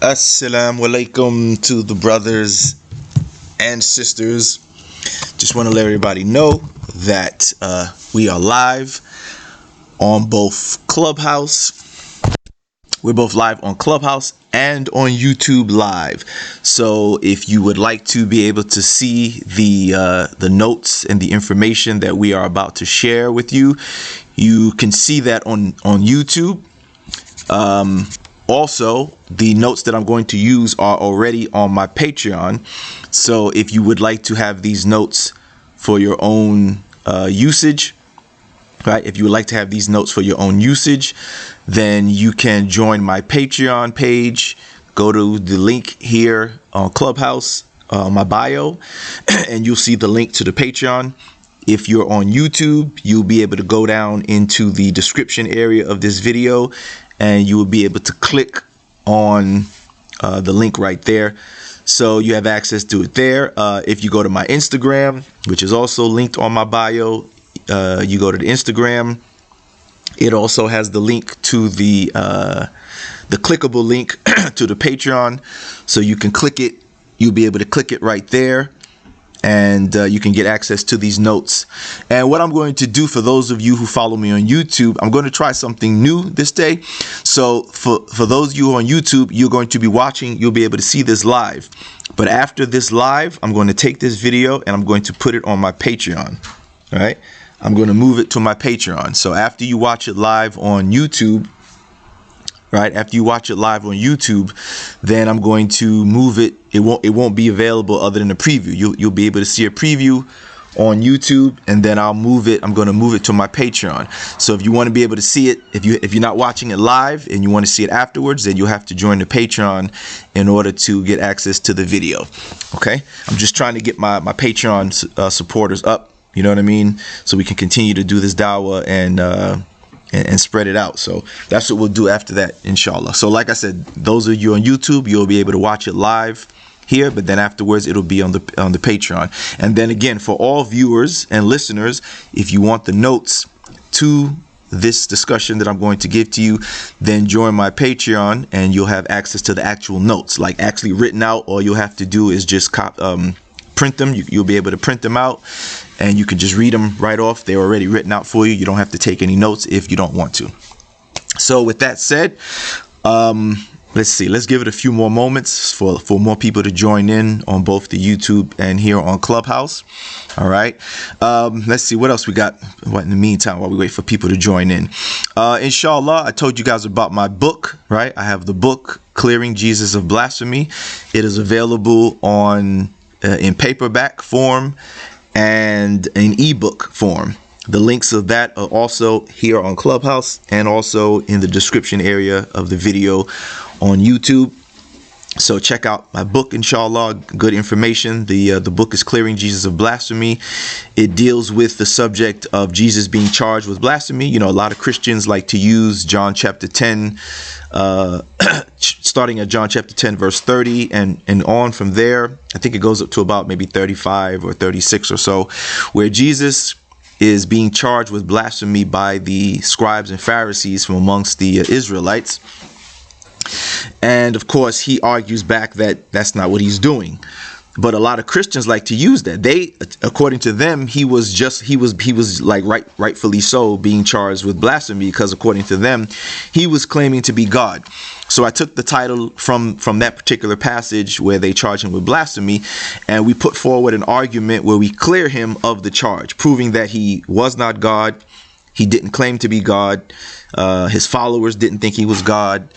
Assalamu alaikum to the brothers and sisters. Just want to let everybody know that we are live on both Clubhouse. We're both live on Clubhouse and on YouTube Live. So if you would like to be able to see the notes and the information that we are about to share with you, you can see that on YouTube. Also, the notes that I'm going to use are already on my Patreon. So if you would like to have these notes for your own usage, right? If you would like to have these notes for your own usage, then you can join my Patreon page. Go to the link here on Clubhouse, my bio, and you'll see the link to the Patreon. If you're on YouTube, you'll be able to go down into the description area of this video, and you will be able to click on the link right there. So you have access to it there. If you go to my Instagram, which is also linked on my bio, you go to the Instagram. It also has the link to the clickable link to the Patreon. So you can click it. You'll be able to click it right there. And you can get access to these notes. And what I'm going to do for those of you who follow me on YouTube, I'm going to try something new this day. So for those of you on YouTube, you're going to be watching, you'll be able to see this live. But after this live, I'm going to take this video and I'm going to put it on my Patreon. All right. I'm going to move it to my Patreon. So after you watch it live on YouTube, right, after you watch it live on YouTube, then I'm going to move it. It won't be available other than a preview. You'll be able to see a preview on YouTube, and then I'll move it. I'm going to move it to my Patreon. So if you want to be able to see it, if you're not watching it live and you want to see it afterwards, then you'll have to join the Patreon in order to get access to the video. Okay, I'm just trying to get my Patreon supporters up. You know what I mean? So we can continue to do this dawah and spread it out. So that's what we'll do after that, inshallah. So like I said, those of you on YouTube, you'll be able to watch it live here, but then afterwards it'll be on the Patreon. And then again, for all viewers and listeners, if you want the notes to this discussion that I'm going to give to you, then join my Patreon and you'll have access to the actual notes, like actually written out. All you'll have to do is just print them. You'll be able to print them out and you can just read them right off. They're already written out for you. You don't have to take any notes if you don't want to. So with that said, let's see. Let's give it a few more moments for more people to join in on both the YouTube and here on Clubhouse. All right. Let's see what else we got. What in the meantime, while we wait for people to join in, inshallah, I told you guys about my book, right? I have the book, Clearing Jesus of Blasphemy. It is available on in paperback form and in ebook form. The links of that are also here on Clubhouse and also in the description area of the video on YouTube. So check out my book, inshallah. Good information. The book is Clearing Jesus of Blasphemy. It deals with the subject of Jesus being charged with blasphemy. You know, a lot of Christians like to use John chapter 10, starting at John chapter 10 verse 30 and on from there. I think it goes up to about maybe 35 or 36 or so, where Jesus is being charged with blasphemy by the scribes and Pharisees from amongst the Israelites. And of course, he argues back that that's not what he's doing. But a lot of Christians like to use that. They, according to them, he was like rightfully so being charged with blasphemy because according to them, he was claiming to be God. So I took the title from that particular passage where they charge him with blasphemy, and we put forward an argument where we clear him of the charge, proving that he was not God. He didn't claim to be God. His followers didn't think he was God.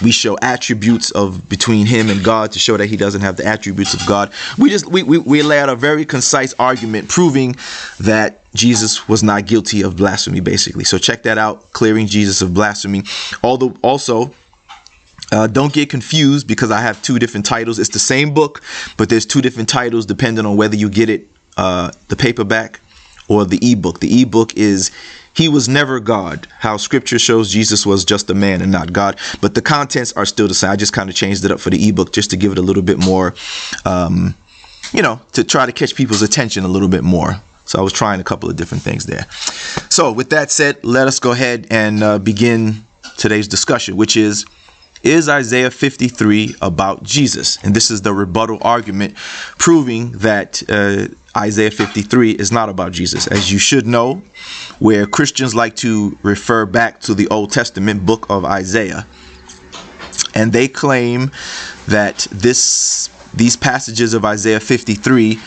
We show attributes between him and God to show that he doesn't have the attributes of God. We lay out a very concise argument proving that Jesus was not guilty of blasphemy, basically. So check that out, Clearing Jesus of Blasphemy. Although also, don't get confused because I have two different titles. It's the same book, but there's two different titles depending on whether you get it the paperback or the ebook. The ebook is He Was Never God, how scripture shows Jesus was just a man and not God. But the contents are still the same. I just kind of changed it up for the ebook just to give it a little bit more, to try to catch people's attention a little bit more. So I was trying a couple of different things there. So with that said, let us go ahead and begin today's discussion, which is Is Isaiah 53 about Jesus? And this is the rebuttal argument proving that Isaiah 53 is not about Jesus. As you should know, where Christians like to refer back to the Old Testament book of Isaiah, and they claim that these passages of Isaiah 53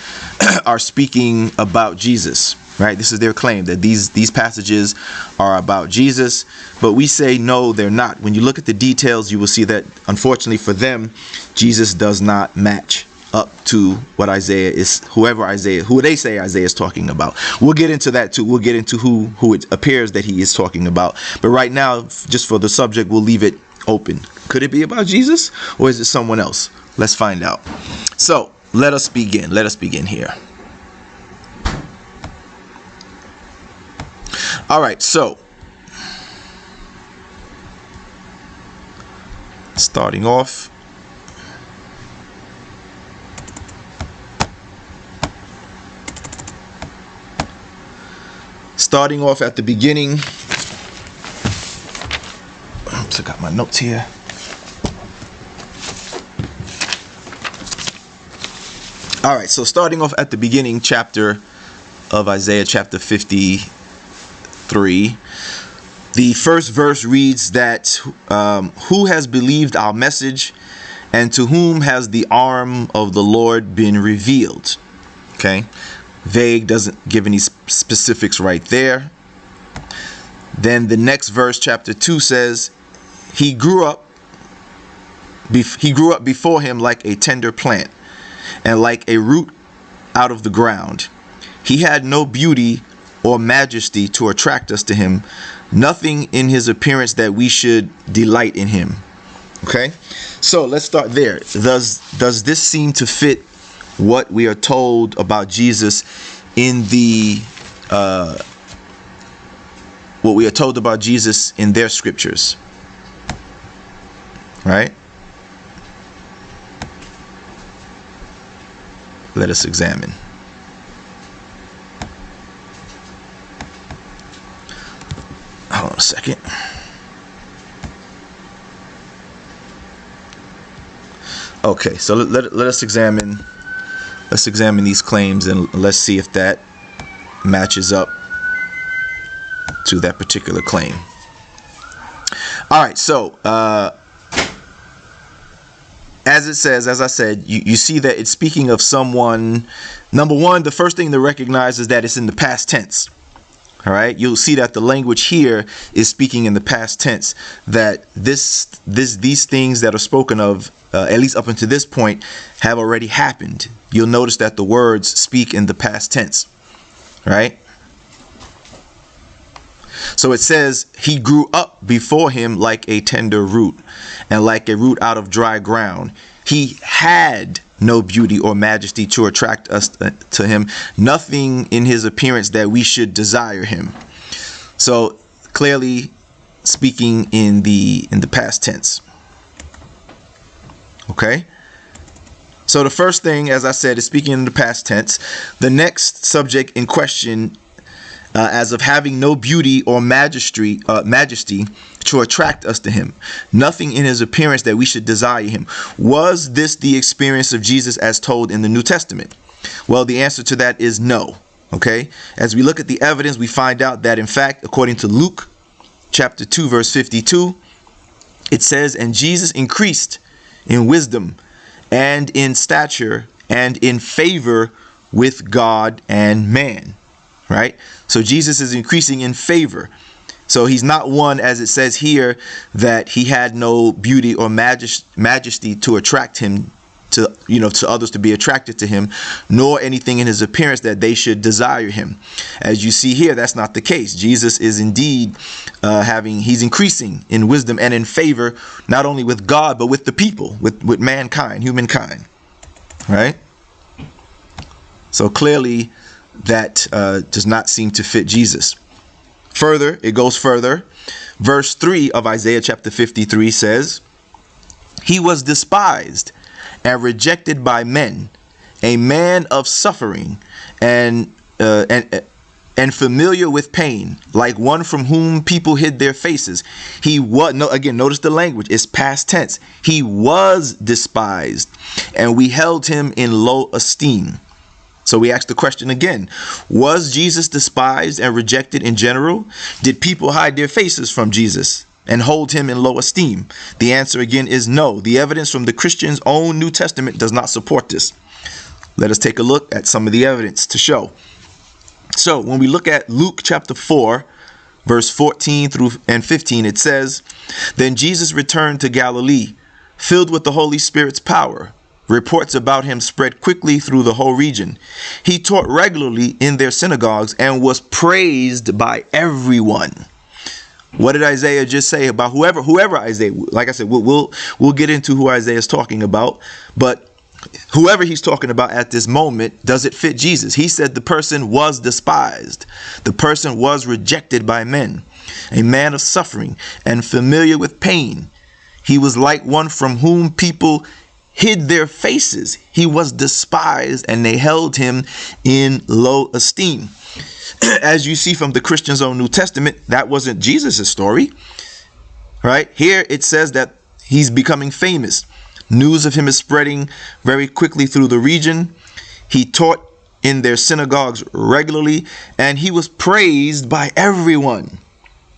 are speaking about Jesus. Right? This is their claim, that these passages are about Jesus. But we say no, they're not. When you look at the details, you will see that, unfortunately for them, Jesus does not match up to what Isaiah is, who they say Isaiah is talking about. We'll get into that too. We'll get into who it appears that he is talking about. But right now, just for the subject, we'll leave it open. Could it be about Jesus, or is it someone else? Let's find out. So let us begin. Let us begin here. All right, so starting off, at the beginning. Oops, I got my notes here. All right, so starting off at the beginning chapter of Isaiah, chapter 53. The first verse reads that who has believed our message, and to whom has the arm of the Lord been revealed? Okay, vague, doesn't give any specifics right there. Then the next verse, chapter 2, says he grew up before him like a tender plant, and like a root out of the ground. He had no beauty or majesty to attract us to him, nothing in his appearance that we should delight in him. Okay, so let's start there. Does this seem to fit what we are told about Jesus in what we are told about Jesus in their scriptures? Right? Let us examine. Hold on a second. Okay, so let us examine. Let's examine these claims and let's see if that matches up to that particular claim. All right, so as it says, as I said, you see that it's speaking of someone. Number one, the first thing to recognize is that it's in the past tense. All right, you'll see that the language here is speaking in the past tense, that these things that are spoken of, at least up until this point, have already happened. You'll notice that the words speak in the past tense, right? So it says he grew up before him like a tender root, and like a root out of dry ground. He had no beauty or majesty to attract us to him, nothing in his appearance that we should desire him. So clearly speaking in the past tense. Okay, so the first thing, as I said, is speaking in the past tense. The next subject in question, as of having no beauty or majesty to attract us to him, nothing in his appearance that we should desire him. Was this the experience of Jesus as told in the New Testament? Well, the answer to that is no. Okay, as we look at the evidence, we find out that in fact, according to Luke chapter 2 verse 52, it says, and Jesus increased in wisdom and in stature and in favor with God and man. Right? So Jesus is increasing in favor. So he's not one, as it says here, that he had no beauty or majesty to attract him to, to others to be attracted to him, nor anything in his appearance that they should desire him. As you see here, that's not the case. Jesus is indeed he's increasing in wisdom and in favor, not only with God, but with the people, with mankind, humankind. Right? So clearly, that does not seem to fit Jesus. Further, it goes further. Verse 3 of Isaiah chapter 53 says, he was despised and rejected by men, a man of suffering and and familiar with pain, like one from whom people hid their faces. He was, no, again, notice the language, it's past tense. He was despised, and we held him in low esteem. So we ask the question again, was Jesus despised and rejected in general? Did people hide their faces from Jesus and hold him in low esteem? The answer again is no. The evidence from the Christian's own New Testament does not support this. Let us take a look at some of the evidence to show. So when we look at Luke chapter 4, verse 14 through and 15, it says, "Then Jesus returned to Galilee, filled with the Holy Spirit's power. Reports about him spread quickly through the whole region. He taught regularly in their synagogues and was praised by everyone." What did Isaiah just say about whoever Isaiah? Like I said, we'll get into who Isaiah is talking about, but whoever he's talking about at this moment, does it fit Jesus? He said the person was despised. The person was rejected by men, a man of suffering and familiar with pain. He was like one from whom people hid their faces. He was despised, and they held him in low esteem. As you see from the Christian's own New Testament, that wasn't Jesus' story, right? Here it says that he's becoming famous. News of him is spreading very quickly through the region. He taught in their synagogues regularly, and he was praised by everyone.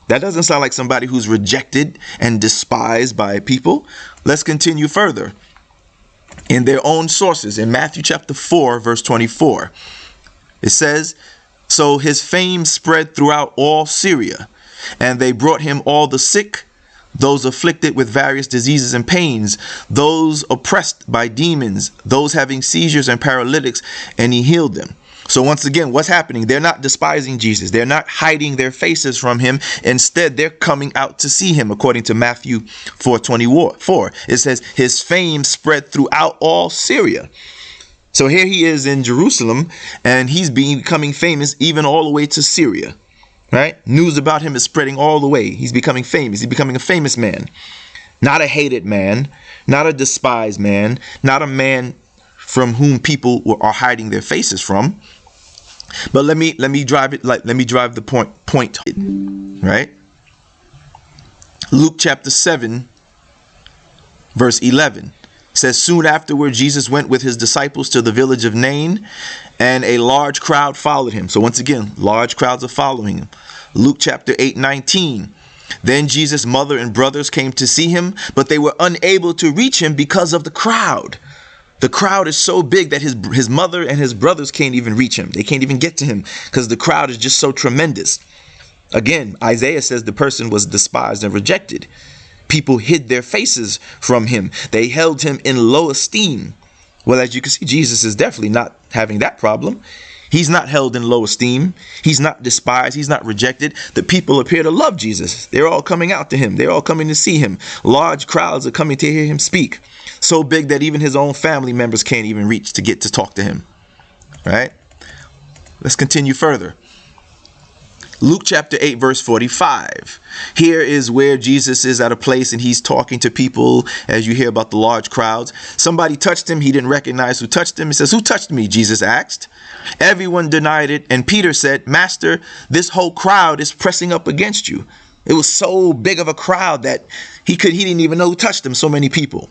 That doesn't sound like somebody who's rejected and despised by people. Let's continue further. In their own sources, in Matthew chapter 4, verse 24, it says, "So his fame spread throughout all Syria, and they brought him all the sick, those afflicted with various diseases and pains, those oppressed by demons, those having seizures and paralytics, and he healed them." So once again, what's happening? They're not despising Jesus. They're not hiding their faces from him. Instead, they're coming out to see him. According to Matthew 4:24, it says his fame spread throughout all Syria. So here he is in Jerusalem, and he's becoming famous even all the way to Syria, right? News about him is spreading all the way. He's becoming famous. He's becoming a famous man, not a hated man, not a despised man, not a man from whom people are hiding their faces from. But let me drive the point, right? Luke chapter 7, verse 11 says, "Soon afterward, Jesus went with his disciples to the village of Nain, and a large crowd followed him." So once again, large crowds are following him. Luke chapter 8:19. "Then Jesus' mother and brothers came to see him, but they were unable to reach him because of the crowd." The crowd is so big that his mother and his brothers can't even reach him. They can't even get to him because the crowd is just so tremendous. Again, Isaiah says the person was despised and rejected. People hid their faces from him. They held him in low esteem. Well, as you can see, Jesus is definitely not having that problem. He's not held in low esteem. He's not despised. He's not rejected. The people appear to love Jesus. They're all coming out to him. They're all coming to see him. Large crowds are coming to hear him speak. So big that even his own family members can't even reach to get to talk to him. Right? Let's continue further. Luke chapter 8, verse 45. Here is where Jesus is at a place and he's talking to people, as you hear about the large crowds. Somebody touched him. He didn't recognize who touched him. He says, "Who touched me?" Jesus asked. Everyone denied it. And Peter said, "Master, this whole crowd is pressing up against you." It was so big of a crowd that he didn't even know who touched him. So many people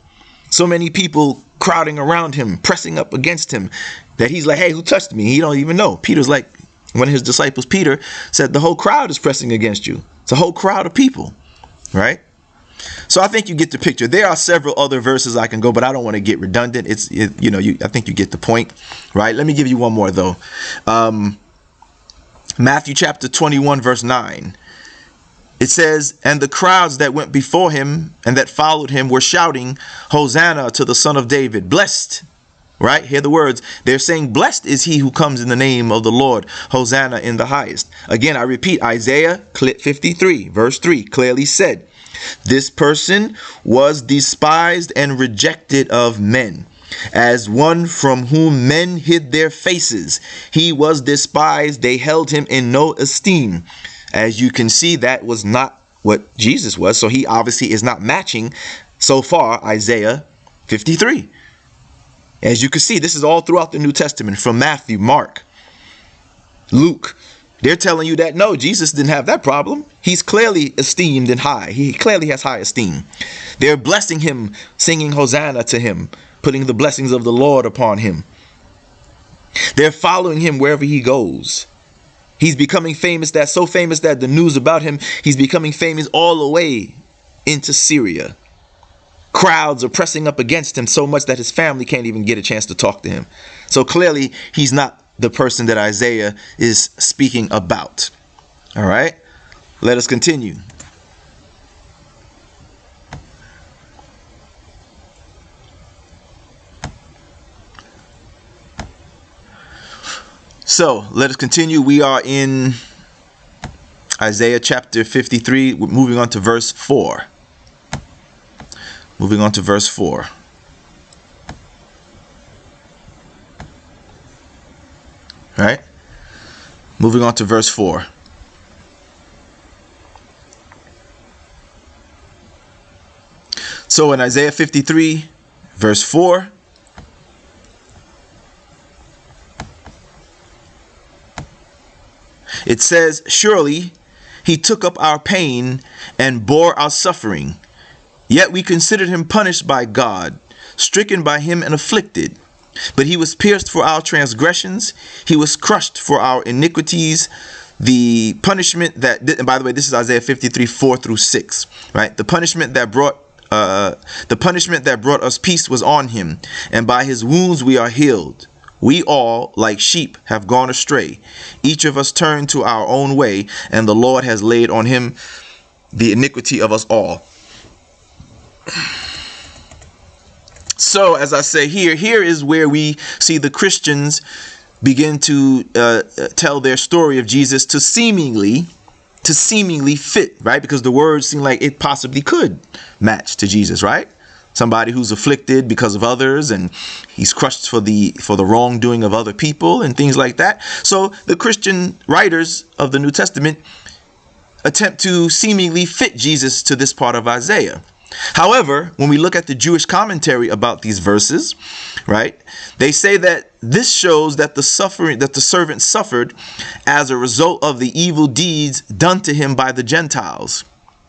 crowding around him, pressing up against him, that he's like, "Hey, who touched me?" He don't even know. Peter's like, one of his disciples, Peter, said, "The whole crowd is pressing against you." It's a whole crowd of people, right? So I think you get the picture. There are several other verses I can go, but I don't want to get redundant. I think you get the point, right? Let me give you one more though. Matthew chapter 21, verse 9. It says, "And the crowds that went before him and that followed him were shouting, 'Hosanna to the Son of David. Blessed,'" right? Hear the words. They're saying, "Blessed is he who comes in the name of the Lord. Hosanna in the highest." Again, I repeat, Isaiah 53, verse 3 clearly said, this person was despised and rejected of men, as one from whom men hid their faces. He was despised. They held him in no esteem. As you can see, that was not what Jesus was. So he obviously is not matching so far Isaiah 53. As you can see, this is all throughout the New Testament, from Matthew, Mark, Luke, They're telling you that, no, Jesus didn't have that problem. He's clearly esteemed and high. He clearly has high esteem. They're blessing him, singing Hosanna to him, putting the blessings of the Lord upon him. They're following him wherever he goes. He's becoming famous, so famous that the news about him, he's becoming famous all the way into Syria. Crowds are pressing up against him so much that his family can't even get a chance to talk to him. So clearly, he's not the person that Isaiah is speaking about. All right, let us continue. So let us continue. We are in Isaiah chapter 53. We're moving on to verse 4. Moving on to verse 4. Right? Moving on to verse 4. So in Isaiah 53, verse 4, it says, "Surely he took up our pain and bore our suffering. Yet we considered him punished by God, stricken by him and afflicted. But he was pierced for our transgressions. He was crushed for our iniquities. The punishment that," and by the way, this is Isaiah 53, 4 through 6, right? The punishment that brought us peace was on him, and by his wounds we are healed. We all, like sheep, have gone astray. Each of us turned to our own way, and the Lord has laid on him the iniquity of us all. So, as I say here is where we see the Christians begin to tell their story of Jesus to seemingly fit, right? Because the words seem like it possibly could match to Jesus, right? Somebody who's afflicted because of others, and he's crushed for the wrongdoing of other people and things like that. So the Christian writers of the New Testament attempt to seemingly fit Jesus to this part of Isaiah. However, when we look at the Jewish commentary about these verses, right, they say that this shows that the servant suffered as a result of the evil deeds done to him by the Gentiles,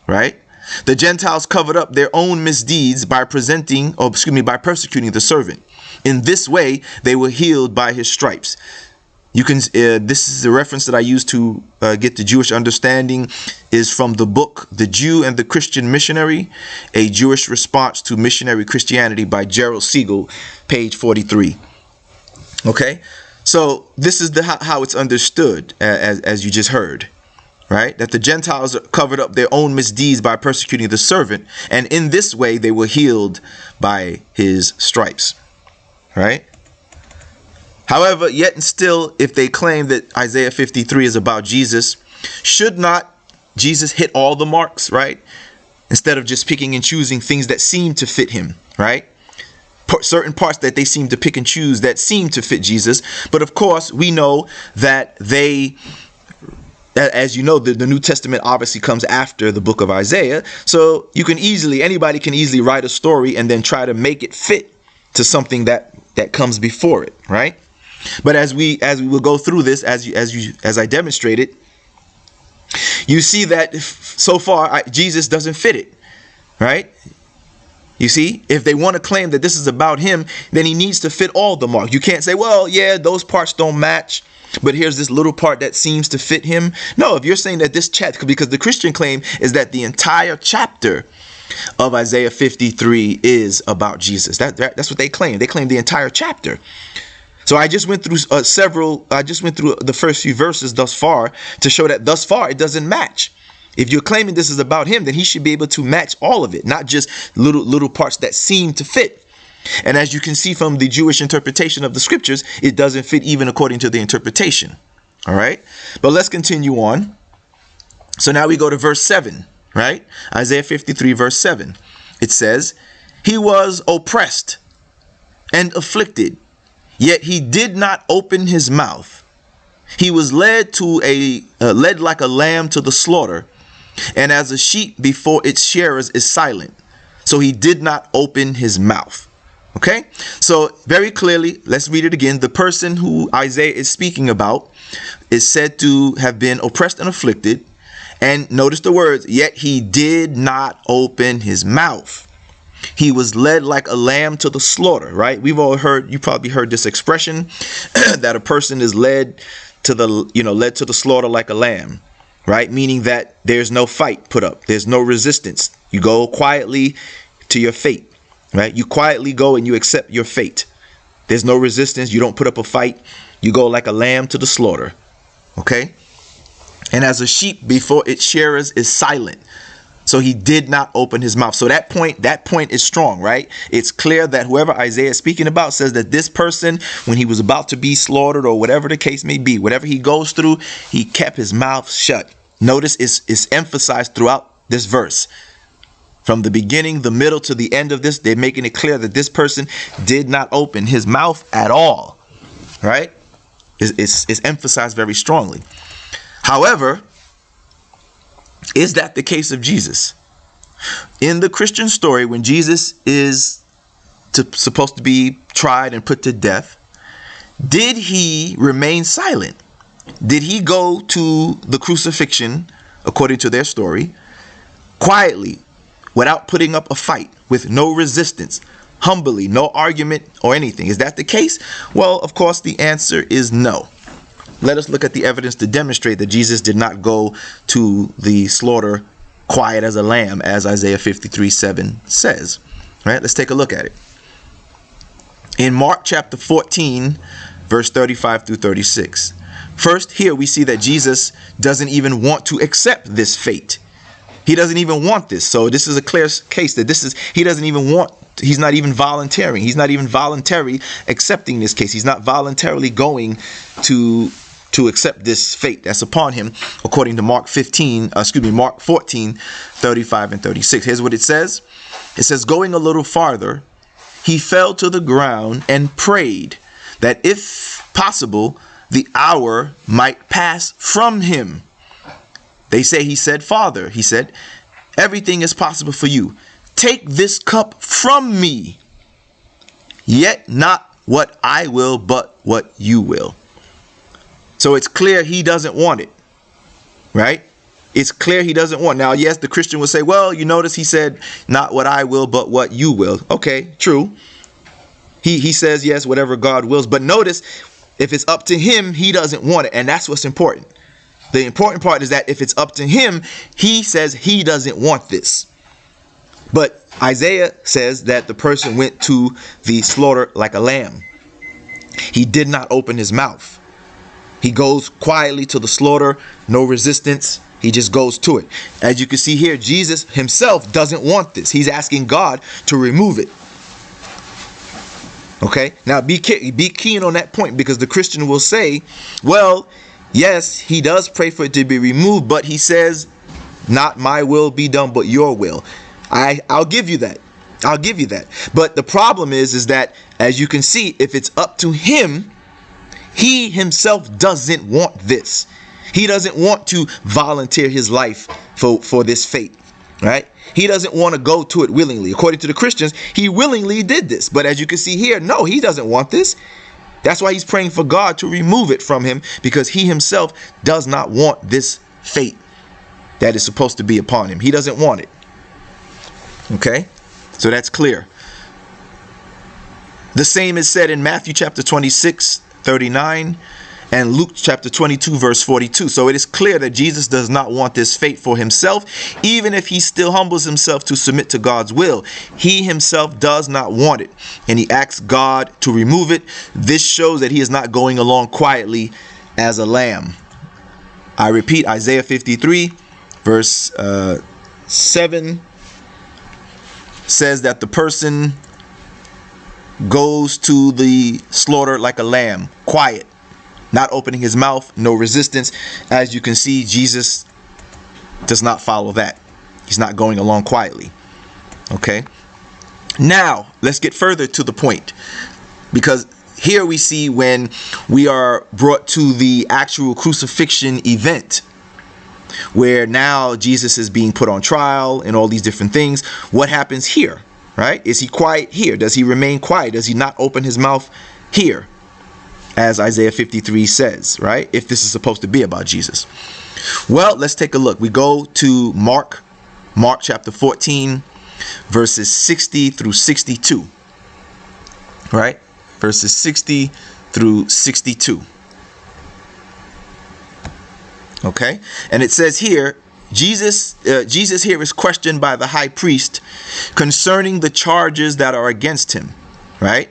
right? The Gentiles covered up their own misdeeds by persecuting the servant. In this way, they were healed by his stripes. You can. This is the reference that I use to get the Jewish understanding, is from the book "The Jew and the Christian Missionary: A Jewish Response to Missionary Christianity" by Gerald Siegel, page 43. Okay, so this is how it's understood, as you just heard, right? That the Gentiles covered up their own misdeeds by persecuting the servant, and in this way they were healed by his stripes, right? However, yet and still, if they claim that Isaiah 53 is about Jesus, should not Jesus hit all the marks, right? Instead of just picking and choosing things that seem to fit him, right? Certain parts that they seem to pick and choose that seem to fit Jesus. But of course, we know that as you know, the New Testament obviously comes after the book of Isaiah. So anybody can easily write a story and then try to make it fit to something that comes before it, right? But as we will go through this, as I demonstrated, you see that so far Jesus doesn't fit it, right? You see, if they want to claim that this is about him, then he needs to fit all the marks. You can't say, well, yeah, those parts don't match, but here's this little part that seems to fit him. No, if you're saying that this chapter, because the Christian claim is that the entire chapter of Isaiah 53 is about Jesus. That's what they claim. They claim the entire chapter. So I just went through the first few verses thus far to show that thus far it doesn't match. If you're claiming this is about him, then he should be able to match all of it, not just little parts that seem to fit. And as you can see from the Jewish interpretation of the scriptures, it doesn't fit even according to the interpretation. All right, but let's continue on. So now we go to verse 7, right? Isaiah 53 verse 7. It says, "He was oppressed and afflicted, yet he did not open his mouth. He was led like a lamb to the slaughter, and as a sheep before its shearers is silent, so he did not open his mouth." Okay, so very clearly, let's read it again. The person who Isaiah is speaking about is said to have been oppressed and afflicted. And notice the words, yet he did not open his mouth. He was led like a lamb to the slaughter, right? We've all heard, you probably heard this expression that a person is led to the slaughter like a lamb, right? Meaning that there's no fight put up. There's no resistance. You go quietly to your fate, right? You quietly go and you accept your fate. There's no resistance. You don't put up a fight. You go like a lamb to the slaughter. Okay. And as a sheep before its shearers is silent. So he did not open his mouth. So that point is strong, right? It's clear that whoever Isaiah is speaking about says that this person, when he was about to be slaughtered or whatever the case may be, whatever he goes through, he kept his mouth shut. Notice it's emphasized throughout this verse. From the beginning, the middle to the end of this, they're making it clear that this person did not open his mouth at all, right? It's emphasized very strongly. However, is that the case of Jesus? In the Christian story, when Jesus is supposed to be tried and put to death, did he remain silent? Did he go to the crucifixion, according to their story, quietly, without putting up a fight, with no resistance, humbly, no argument or anything? Is that the case? Well, of course, the answer is no. Let us look at the evidence to demonstrate that Jesus did not go to the slaughter quiet as a lamb, as Isaiah 53:7 says. Right? Let's take a look at it. In Mark chapter 14, verse 35 through 36. First, here we see that Jesus doesn't even want to accept this fate. He doesn't even want this. So this is a clear case that he's not even volunteering. He's not even voluntarily accepting this case. He's not voluntarily going to accept this fate that's upon him, according to Mark 14, 35 and 36. Here's what it says. It says, going a little farther, he fell to the ground and prayed that if possible, the hour might pass from him. They say he said, Father, he said, everything is possible for you. Take this cup from me, yet not what I will, but what you will. So it's clear he doesn't want it, right? It's clear he doesn't want. Now, yes, the Christian will say, well, you notice he said, not what I will, but what you will. Okay, true. He says, yes, whatever God wills. But notice, if it's up to him, he doesn't want it. And that's what's important. The important part is that if it's up to him, he says he doesn't want this. But Isaiah says that the person went to the slaughter like a lamb. He did not open his mouth. He goes quietly to the slaughter, no resistance. He just goes to it. As you can see here, Jesus himself doesn't want this. He's asking God to remove it. Okay, now be keen on that point, because the Christian will say, well, yes, he does pray for it to be removed, but he says, not my will be done, but your will. I'll give you that. I'll give you that. But the problem is that, as you can see, if it's up to him, he himself doesn't want this. He doesn't want to volunteer his life for this fate, right? He doesn't want to go to it willingly. According to the Christians, he willingly did this. But as you can see here, no, he doesn't want this. That's why he's praying for God to remove it from him, because he himself does not want this fate that is supposed to be upon him. He doesn't want it. Okay, so that's clear. The same is said in Matthew chapter 26:39 and Luke chapter 22 verse 42. So it is clear that Jesus does not want this fate for himself, even if he still humbles himself to submit to God's will. He himself does not want it, and he asks God to remove it. This shows that he is not going along quietly as a lamb. I repeat, Isaiah 53 verse 7 says that the person goes to the slaughter like a lamb, quiet, not opening his mouth, no resistance. As you can see, Jesus does not follow that. He's not going along quietly. Okay. Now, let's get further to the point, because here we see when we are brought to the actual crucifixion event, where now Jesus is being put on trial and all these different things. What happens here? right? Is he quiet here? Does he remain quiet? Does he not open his mouth here? As Isaiah 53 says, right? If this is supposed to be about Jesus. Well, let's take a look. We go to Mark chapter 14, verses 60 through 62. Right? Verses 60 through 62. Okay? And it says here, Jesus here is questioned by the high priest concerning the charges that are against him. Right?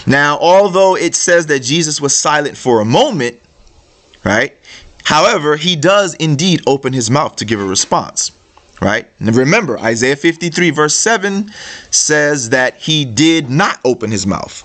Now, although it says that Jesus was silent for a moment, right? However, he does indeed open his mouth to give a response, right? And remember, Isaiah 53 verse 7 says that he did not open his mouth.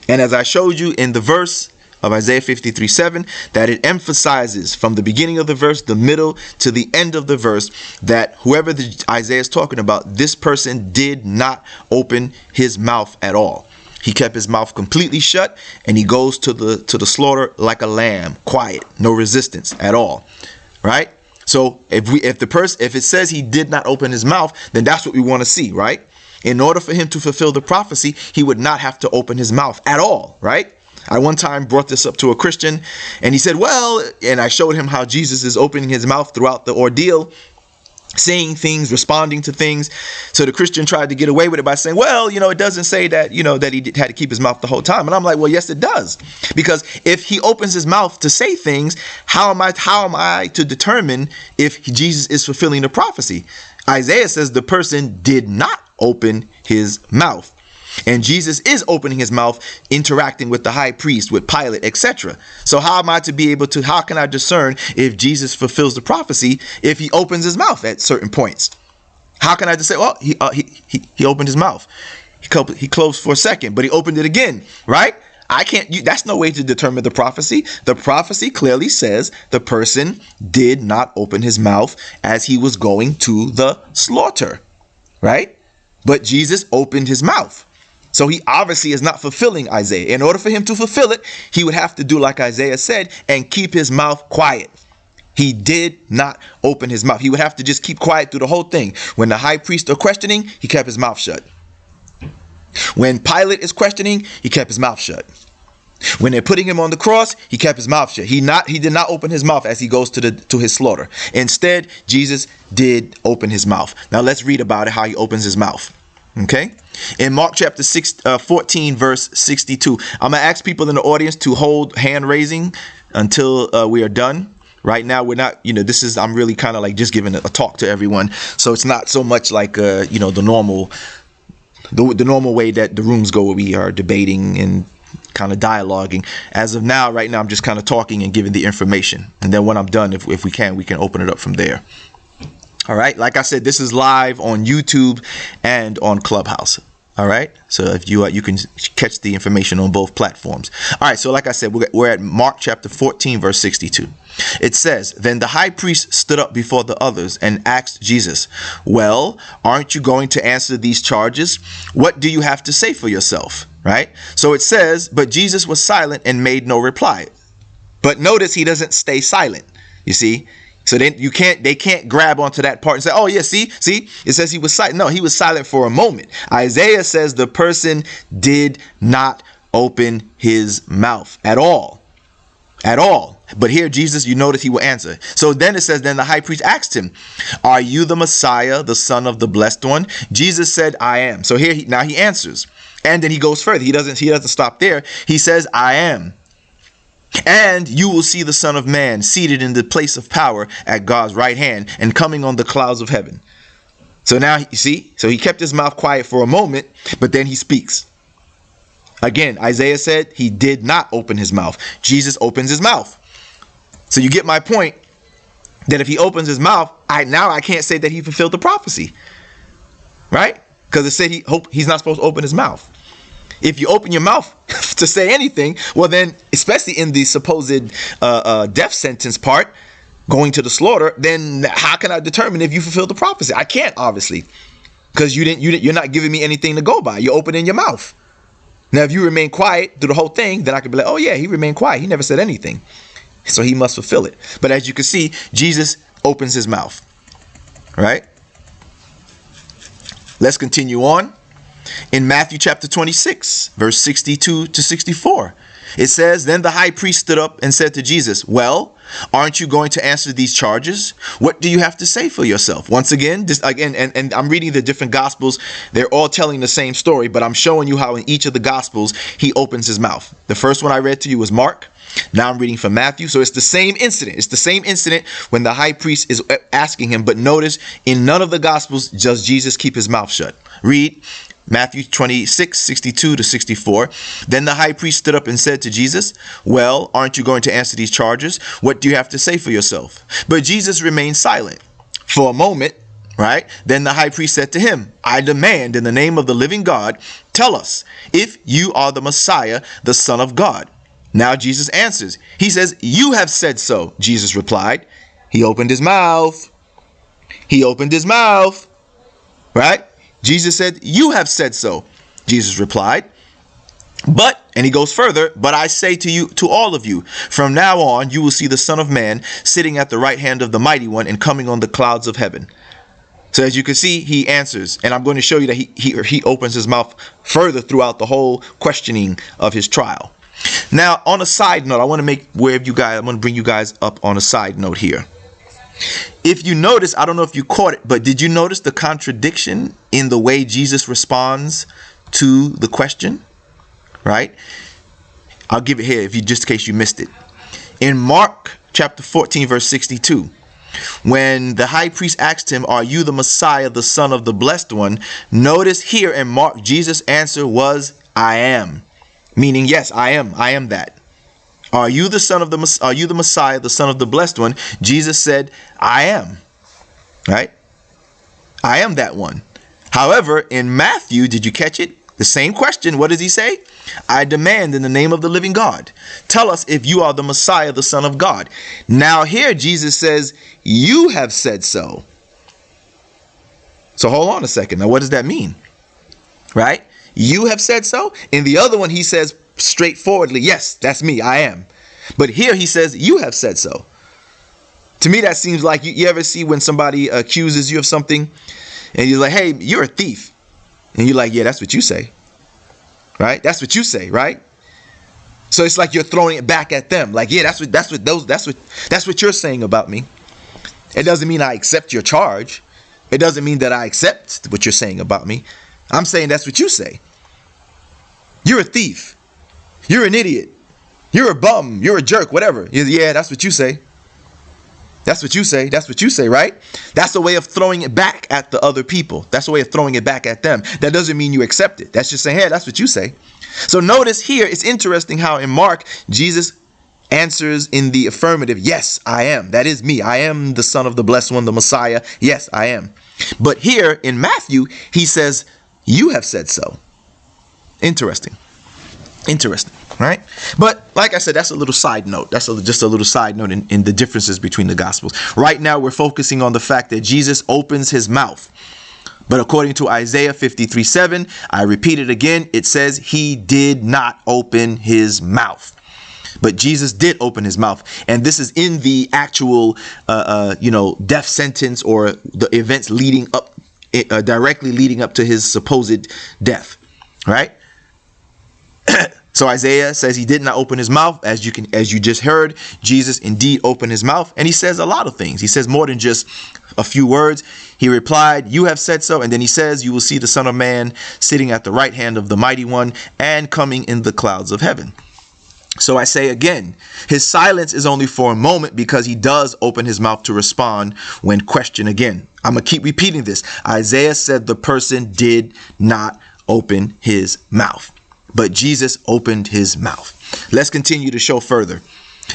And as I showed you in the verse of Isaiah 53:7, that it emphasizes from the beginning of the verse, the middle to the end of the verse, that whoever Isaiah is talking about, this person did not open his mouth at all. He kept his mouth completely shut, and he goes to the slaughter like a lamb, quiet, no resistance at all, right? So if it says he did not open his mouth, then that's what we want to see, right? In order for him to fulfill the prophecy, he would not have to open his mouth at all, right? I one time brought this up to a Christian, and he said, well, and I showed him how Jesus is opening his mouth throughout the ordeal, saying things, responding to things. So the Christian tried to get away with it by saying, well, it doesn't say that, that he had to keep his mouth the whole time. And I'm like, well, yes, it does. Because if he opens his mouth to say things, how am I to determine if Jesus is fulfilling the prophecy? Isaiah says the person did not open his mouth. And Jesus is opening his mouth, interacting with the high priest, with Pilate, etc. So how can I discern if Jesus fulfills the prophecy if he opens his mouth at certain points? How can I just say, well, he opened his mouth. He closed for a second, but he opened it again, right? That's no way to determine the prophecy. The prophecy clearly says the person did not open his mouth as he was going to the slaughter, right? But Jesus opened his mouth. So he obviously is not fulfilling Isaiah. In order for him to fulfill it, he would have to do like Isaiah said and keep his mouth quiet. He did not open his mouth. He would have to just keep quiet through the whole thing. When the high priest are questioning, he kept his mouth shut. When Pilate is questioning, he kept his mouth shut. When they're putting him on the cross, he kept his mouth shut. He did not open his mouth as he goes to his slaughter. Instead, Jesus did open his mouth. Now let's read about it, how he opens his mouth. Okay, in Mark chapter 14 verse 62, I'm gonna ask people in the audience to hold hand raising until we are done. Right now we're not, I'm really kind of like just giving a talk to everyone, so it's not so much like the normal way that the rooms go where we are debating and kind of dialoguing. As of now, right now I'm just kind of talking and giving the information, and then when I'm done, if we can open it up from there. All right. Like I said, this is live on YouTube and on Clubhouse. All right. So if you can catch the information on both platforms. All right. So like I said, we're at Mark chapter 14, verse 62. It says, then the high priest stood up before the others and asked Jesus, well, aren't you going to answer these charges? What do you have to say for yourself? Right. So it says, but Jesus was silent and made no reply. But notice he doesn't stay silent. You see? So then they can't grab onto that part and say, oh yeah, see, it says he was silent. No, he was silent for a moment. Isaiah says the person did not open his mouth at all. But here Jesus, you notice he will answer. So then it says, then the high priest asked him, are you the Messiah, the Son of the Blessed One? Jesus said, I am. So here now he answers. And then he goes further. He doesn't stop there. He says, I am. And you will see the Son of Man seated in the place of power at God's right hand and coming on the clouds of heaven. So now you see, so he kept his mouth quiet for a moment, but then he speaks. Again, Isaiah said he did not open his mouth. Jesus opens his mouth. So you get my point that if he opens his mouth, I can't say that he fulfilled the prophecy. Right? Because it said he's not supposed to open his mouth. If you open your mouth to say anything, well then, especially in the supposed death sentence part, going to the slaughter, then how can I determine if you fulfilled the prophecy? I can't, obviously, because you're not giving me anything to go by. You're opening your mouth. Now, if you remain quiet through the whole thing, then I could be like, oh yeah, he remained quiet. He never said anything. So he must fulfill it. But as you can see, Jesus opens his mouth. All right. Let's continue on. In Matthew chapter 26, verse 62 to 64, it says, then the high priest stood up and said to Jesus, well, aren't you going to answer these charges? What do you have to say for yourself? Once again, and I'm reading the different gospels. They're all telling the same story, but I'm showing you how in each of the gospels he opens his mouth. The first one I read to you was Mark. Now I'm reading from Matthew. So it's the same incident. It's the same incident when the high priest is asking him. But notice in none of the gospels does Jesus keep his mouth shut. Read Matthew 26, 62 to 64. Then the high priest stood up and said to Jesus, well, aren't you going to answer these charges? What do you have to say for yourself? But Jesus remained silent for a moment, right? Then the high priest said to him, I demand in the name of the living God, tell us if you are the Messiah, the Son of God. Now Jesus answers. He says, you have said so, Jesus replied. He opened his mouth. He opened his mouth, right? Jesus said, you have said so, Jesus replied. But, and he goes further, but I say to you, to all of you, from now on, you will see the Son of Man sitting at the right hand of the Mighty One and coming on the clouds of heaven. So as you can see, he answers, and I'm going to show you that he opens his mouth further throughout the whole questioning of his trial. Now, on a side note, I want to bring you guys up on a side note here. If you notice, I don't know if you caught it, but did you notice the contradiction in the way Jesus responds to the question? Right? I'll give it here just in case you missed it. In Mark chapter 14, verse 62, when the high priest asked him, are you the Messiah, the Son of the Blessed One? Notice here in Mark, Jesus' answer was, I am. Meaning, yes, I am. I am that. Are you the Messiah, the Son of the Blessed One? Jesus said, I am. Right? I am that one. However, in Matthew, did you catch it? The same question. What does he say? I demand in the name of the living God. Tell us if you are the Messiah, the Son of God. Now here Jesus says, you have said so. So hold on a second. Now what does that mean? Right? You have said so. In the other one, he says straightforwardly, yes, that's me. I am. But here he says, you have said so. To me, that seems like you ever see when somebody accuses you of something and you're like, hey, you're a thief. And you're like, yeah, that's what you say. Right? That's what you say. Right? So it's like you're throwing it back at them. Like, yeah, that's what you're saying about me. It doesn't mean I accept your charge. It doesn't mean that I accept what you're saying about me. I'm saying that's what you say. You're a thief. You're an idiot. You're a bum. You're a jerk, whatever. Yeah, that's what you say. That's what you say. That's what you say, right? That's a way of throwing it back at the other people. That's a way of throwing it back at them. That doesn't mean you accept it. That's just saying, hey, that's what you say. So notice here, it's interesting how in Mark, Jesus answers in the affirmative. Yes, I am. That is me. I am the Son of the Blessed One, the Messiah. Yes, I am. But here in Matthew, he says, you have said so. Interesting. Interesting, right? But like I said, that's a little side note. That's just a little side note in the differences between the Gospels. Right now, we're focusing on the fact that Jesus opens his mouth. But according to Isaiah 53:7, I repeat it again, it says he did not open his mouth. But Jesus did open his mouth. And this is in the actual, death sentence or the events leading up, directly leading up to his supposed death, right? So Isaiah says he did not open his mouth. As you just heard, Jesus indeed opened his mouth, and he says a lot of things. He says more than just a few words. He replied, you have said so. And then he says, you will see the Son of Man sitting at the right hand of the Mighty One and coming in the clouds of heaven. So I say again, his silence is only for a moment because he does open his mouth to respond when questioned again. I'm going to keep repeating this. Isaiah said the person did not open his mouth, but Jesus opened his mouth. Let's continue to show further.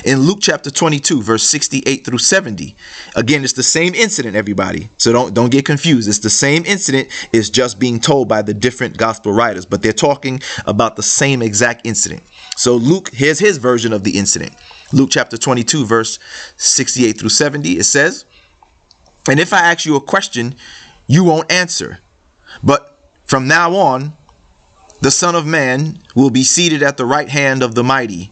In Luke chapter 22, verse 68 through 70. Again, it's the same incident, everybody. So don't get confused. It's the same incident. It's just being told by the different gospel writers, but they're talking about the same exact incident. So Luke, here's his version of the incident. Luke chapter 22, verse 68 through 70. It says, and if I ask you a question, you won't answer. But from now on, the Son of Man will be seated at the right hand of the mighty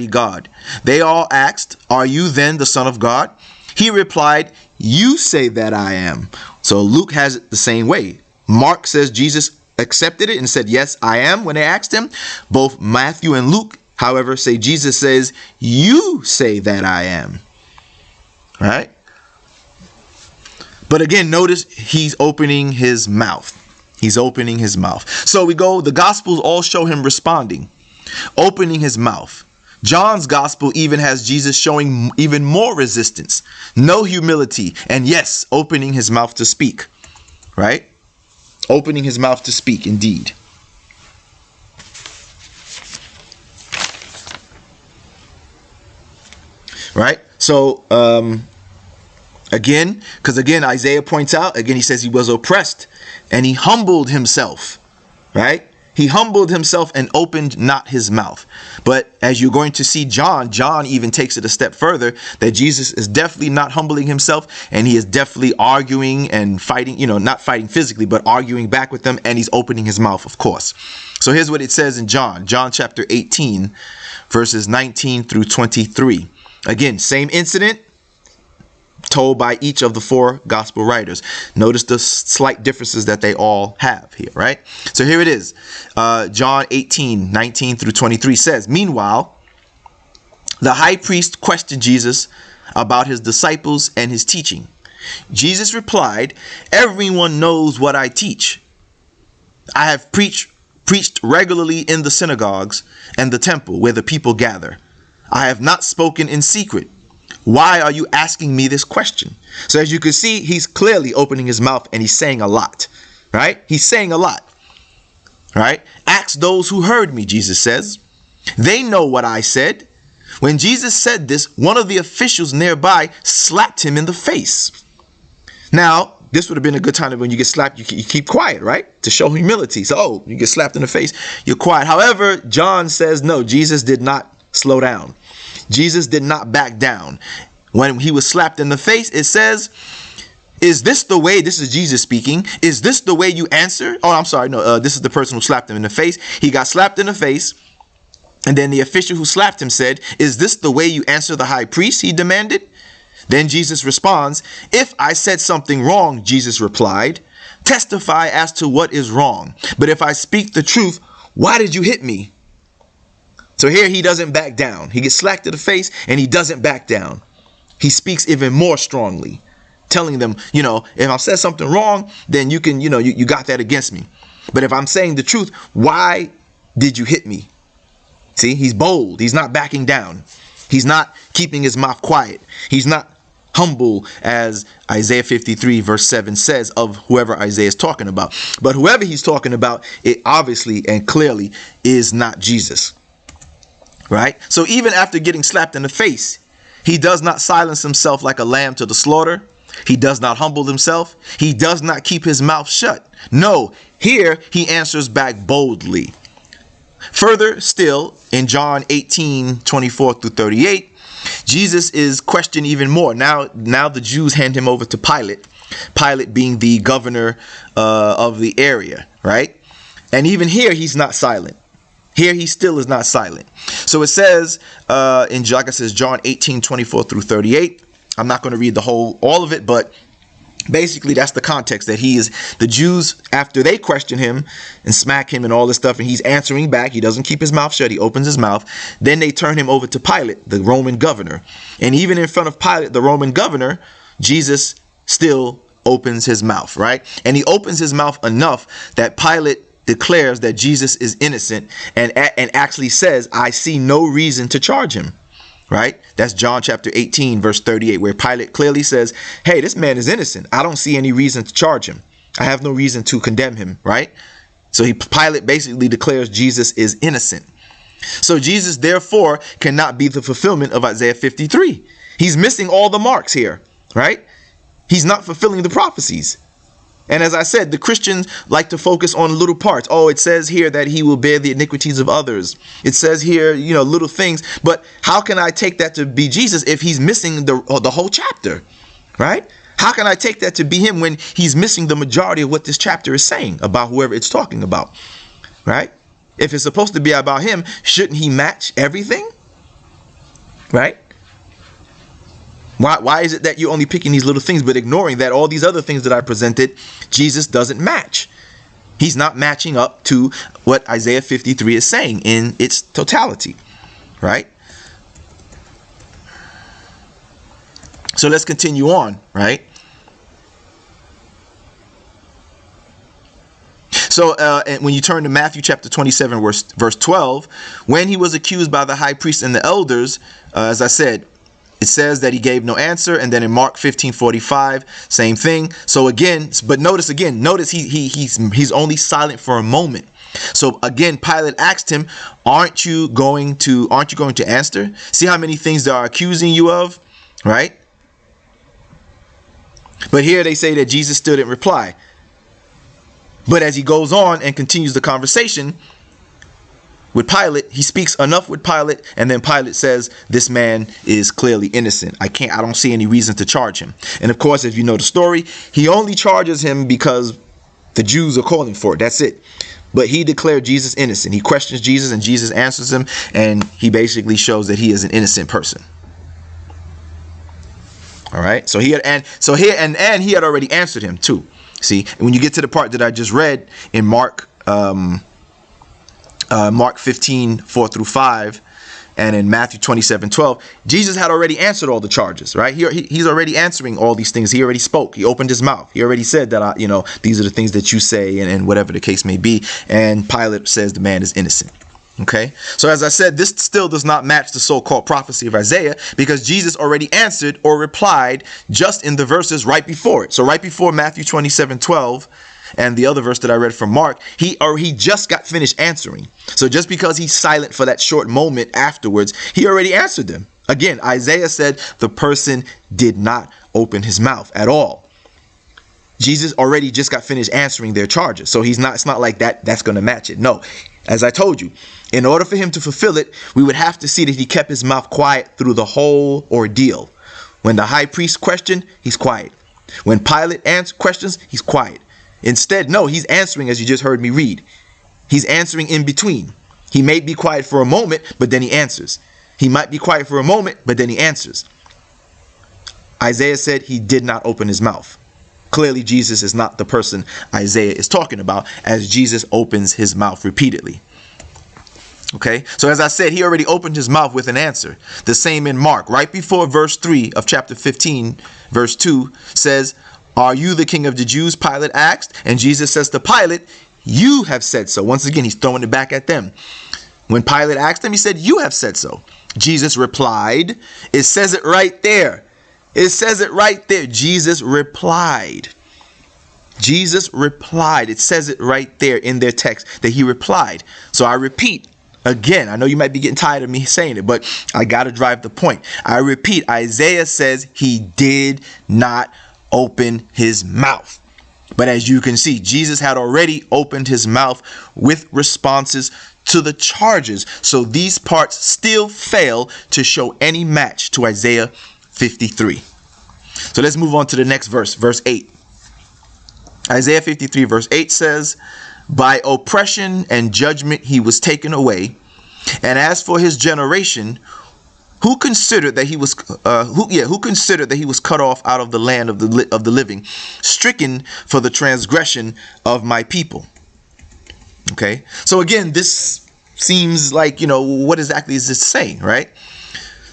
God. They all asked, are you then the Son of God? He replied, you say that I am. So Luke has it the same way. Mark says Jesus accepted it and said, yes, I am, when they asked him. Both Matthew and Luke, however, say Jesus says, you say that I am. Right? But again, notice he's opening his mouth. He's opening his mouth. So we go, the Gospels all show him responding, opening his mouth. John's Gospel even has Jesus showing even more resistance, no humility, and yes, opening his mouth to speak. Right? Opening his mouth to speak, indeed. Right? So, again, because again, Isaiah points out, again, he says he was oppressed and he humbled himself, right? He humbled himself and opened not his mouth. But as you're going to see John even takes it a step further, that Jesus is definitely not humbling himself, and he is definitely arguing and fighting, not fighting physically, but arguing back with them, and he's opening his mouth, of course. So here's what it says in John chapter 18, verses 19 through 23. Again, same incident told by each of the four gospel writers. Notice the slight differences that they all have here, right? So here it is. John 18, 19 through 23 says, meanwhile, the high priest questioned Jesus about his disciples and his teaching. Jesus replied, everyone knows what I teach. I have preached regularly in the synagogues and the temple where the people gather. I have not spoken in secret. Why are you asking me this question? So as you can see, he's clearly opening his mouth and he's saying a lot, right? He's saying a lot, right? Ask those who heard me, Jesus says. They know what I said. When Jesus said this, one of the officials nearby slapped him in the face. Now, this would have been a good time when you get slapped, you keep quiet, right? To show humility. So, you get slapped in the face, you're quiet. However, John says, no, Jesus did not slow down. Jesus did not back down. When he was slapped in the face, it says, is this the way, this is Jesus speaking, is this the way you answer? Oh, I'm sorry, no, this is the person who slapped him in the face. He got slapped in the face, and then the official who slapped him said, is this the way you answer the high priest? He demanded. Then Jesus responds, if I said something wrong, Jesus replied, testify as to what is wrong. But if I speak the truth, why did you hit me? So here he doesn't back down. He gets slapped in the face and he doesn't back down. He speaks even more strongly, telling them, if I said something wrong, then you can, you got that against me. But if I'm saying the truth, why did you hit me? See, he's bold. He's not backing down. He's not keeping his mouth quiet. He's not humble, as Isaiah 53 verse 7 says of whoever Isaiah is talking about. But whoever he's talking about, it obviously and clearly is not Jesus. Right? So even after getting slapped in the face, he does not silence himself like a lamb to the slaughter. He does not humble himself. He does not keep his mouth shut. No, here he answers back boldly. Further still, in John 18, 24 through 38, Jesus is questioned even more. Now the Jews hand him over to Pilate, Pilate being the governor of the area, right? And even here, he's not silent. Here he still is not silent. So it says, like I says, John 18, 24 through 38. I'm not going to read all of it, but basically that's the context, that the Jews, after they question him and smack him and all this stuff, and he's answering back, he doesn't keep his mouth shut, he opens his mouth. Then they turn him over to Pilate, the Roman governor. And even in front of Pilate, the Roman governor, Jesus still opens his mouth, right? And he opens his mouth enough that Pilate declares that Jesus is innocent and actually says, I see no reason to charge him, right? That's John chapter 18, verse 38, where Pilate clearly says, hey, this man is innocent. I don't see any reason to charge him. I have no reason to condemn him, right? So Pilate basically declares Jesus is innocent. So Jesus, therefore, cannot be the fulfillment of Isaiah 53. He's missing all the marks here, right? He's not fulfilling the prophecies. And as I said, the Christians like to focus on little parts. Oh, it says here that he will bear the iniquities of others. It says here, little things. But how can I take that to be Jesus if he's missing the whole chapter, right? How can I take that to be him when he's missing the majority of what this chapter is saying about whoever it's talking about, right? If it's supposed to be about him, shouldn't he match everything, right? Why is it that you're only picking these little things but ignoring that all these other things that I presented, Jesus doesn't match? He's not matching up to what Isaiah 53 is saying in its totality, right? So let's continue on, right? So and when you turn to Matthew chapter 27, verse 12, when he was accused by the high priest and the elders, as I said, it says that he gave no answer. And then in Mark 15:45, same thing. So again, but notice he's only silent for a moment. So again, Pilate asked him, aren't you going to answer? See how many things they are accusing you of, right? But here they say that Jesus still didn't reply. But as he goes on and continues the conversation with Pilate, he speaks enough with Pilate, and then Pilate says, this man is clearly innocent. I don't see any reason to charge him. And of course, if you know the story, he only charges him because the Jews are calling for it. That's it. But he declared Jesus innocent. He questions Jesus and Jesus answers him, and he basically shows that he is an innocent person. All right. So he had and he had already answered him too. See, when you get to the part that I just read in Mark 15:4-5, and in Matthew 27:12, Jesus had already answered all the charges, right? He's already answering all these things. He already spoke. He opened his mouth. He already said that, these are the things that you say, and whatever the case may be. And Pilate says the man is innocent. Okay, so as I said, this still does not match the so-called prophecy of Isaiah, because Jesus already answered or replied just in the verses right before it. So right before Matthew 27:12 and the other verse that I read from Mark, he just got finished answering. So just because he's silent for that short moment afterwards, he already answered them. Again, Isaiah said the person did not open his mouth at all. Jesus already just got finished answering their charges. So it's not like that's going to match it. No, as I told you, in order for him to fulfill it, we would have to see that he kept his mouth quiet through the whole ordeal. When the high priest questioned, he's quiet. When Pilate questions, he's quiet. Instead, no, he's answering as you just heard me read. He's answering in between. He may be quiet for a moment, but then he answers. He might be quiet for a moment, but then he answers. Isaiah said he did not open his mouth. Clearly, Jesus is not the person Isaiah is talking about, as Jesus opens his mouth repeatedly. Okay, so as I said, he already opened his mouth with an answer. The same in Mark, right before verse 3 of chapter 15, verse 2 says, "Are you the king of the Jews?" Pilate asked, and Jesus says to Pilate, "You have said so." Once again, he's throwing it back at them. When Pilate asked him, he said, "You have said so." Jesus replied. It says it right there. It says it right there. Jesus replied. Jesus replied. It says it right there in their text that he replied. So I repeat again, I know you might be getting tired of me saying it, but I got to drive the point. I repeat, Isaiah says he did not open his mouth. But as you can see, Jesus had already opened his mouth with responses to the charges. So these parts still fail to show any match to Isaiah 53. So let's move on to the next verse, verse 8. Isaiah 53 verse 8 says, "By oppression and judgment he was taken away, and as for his generation, who considered that he was cut off out of the land of the living, stricken for the transgression of my people." Okay, so again, this seems like, what exactly is this saying, right?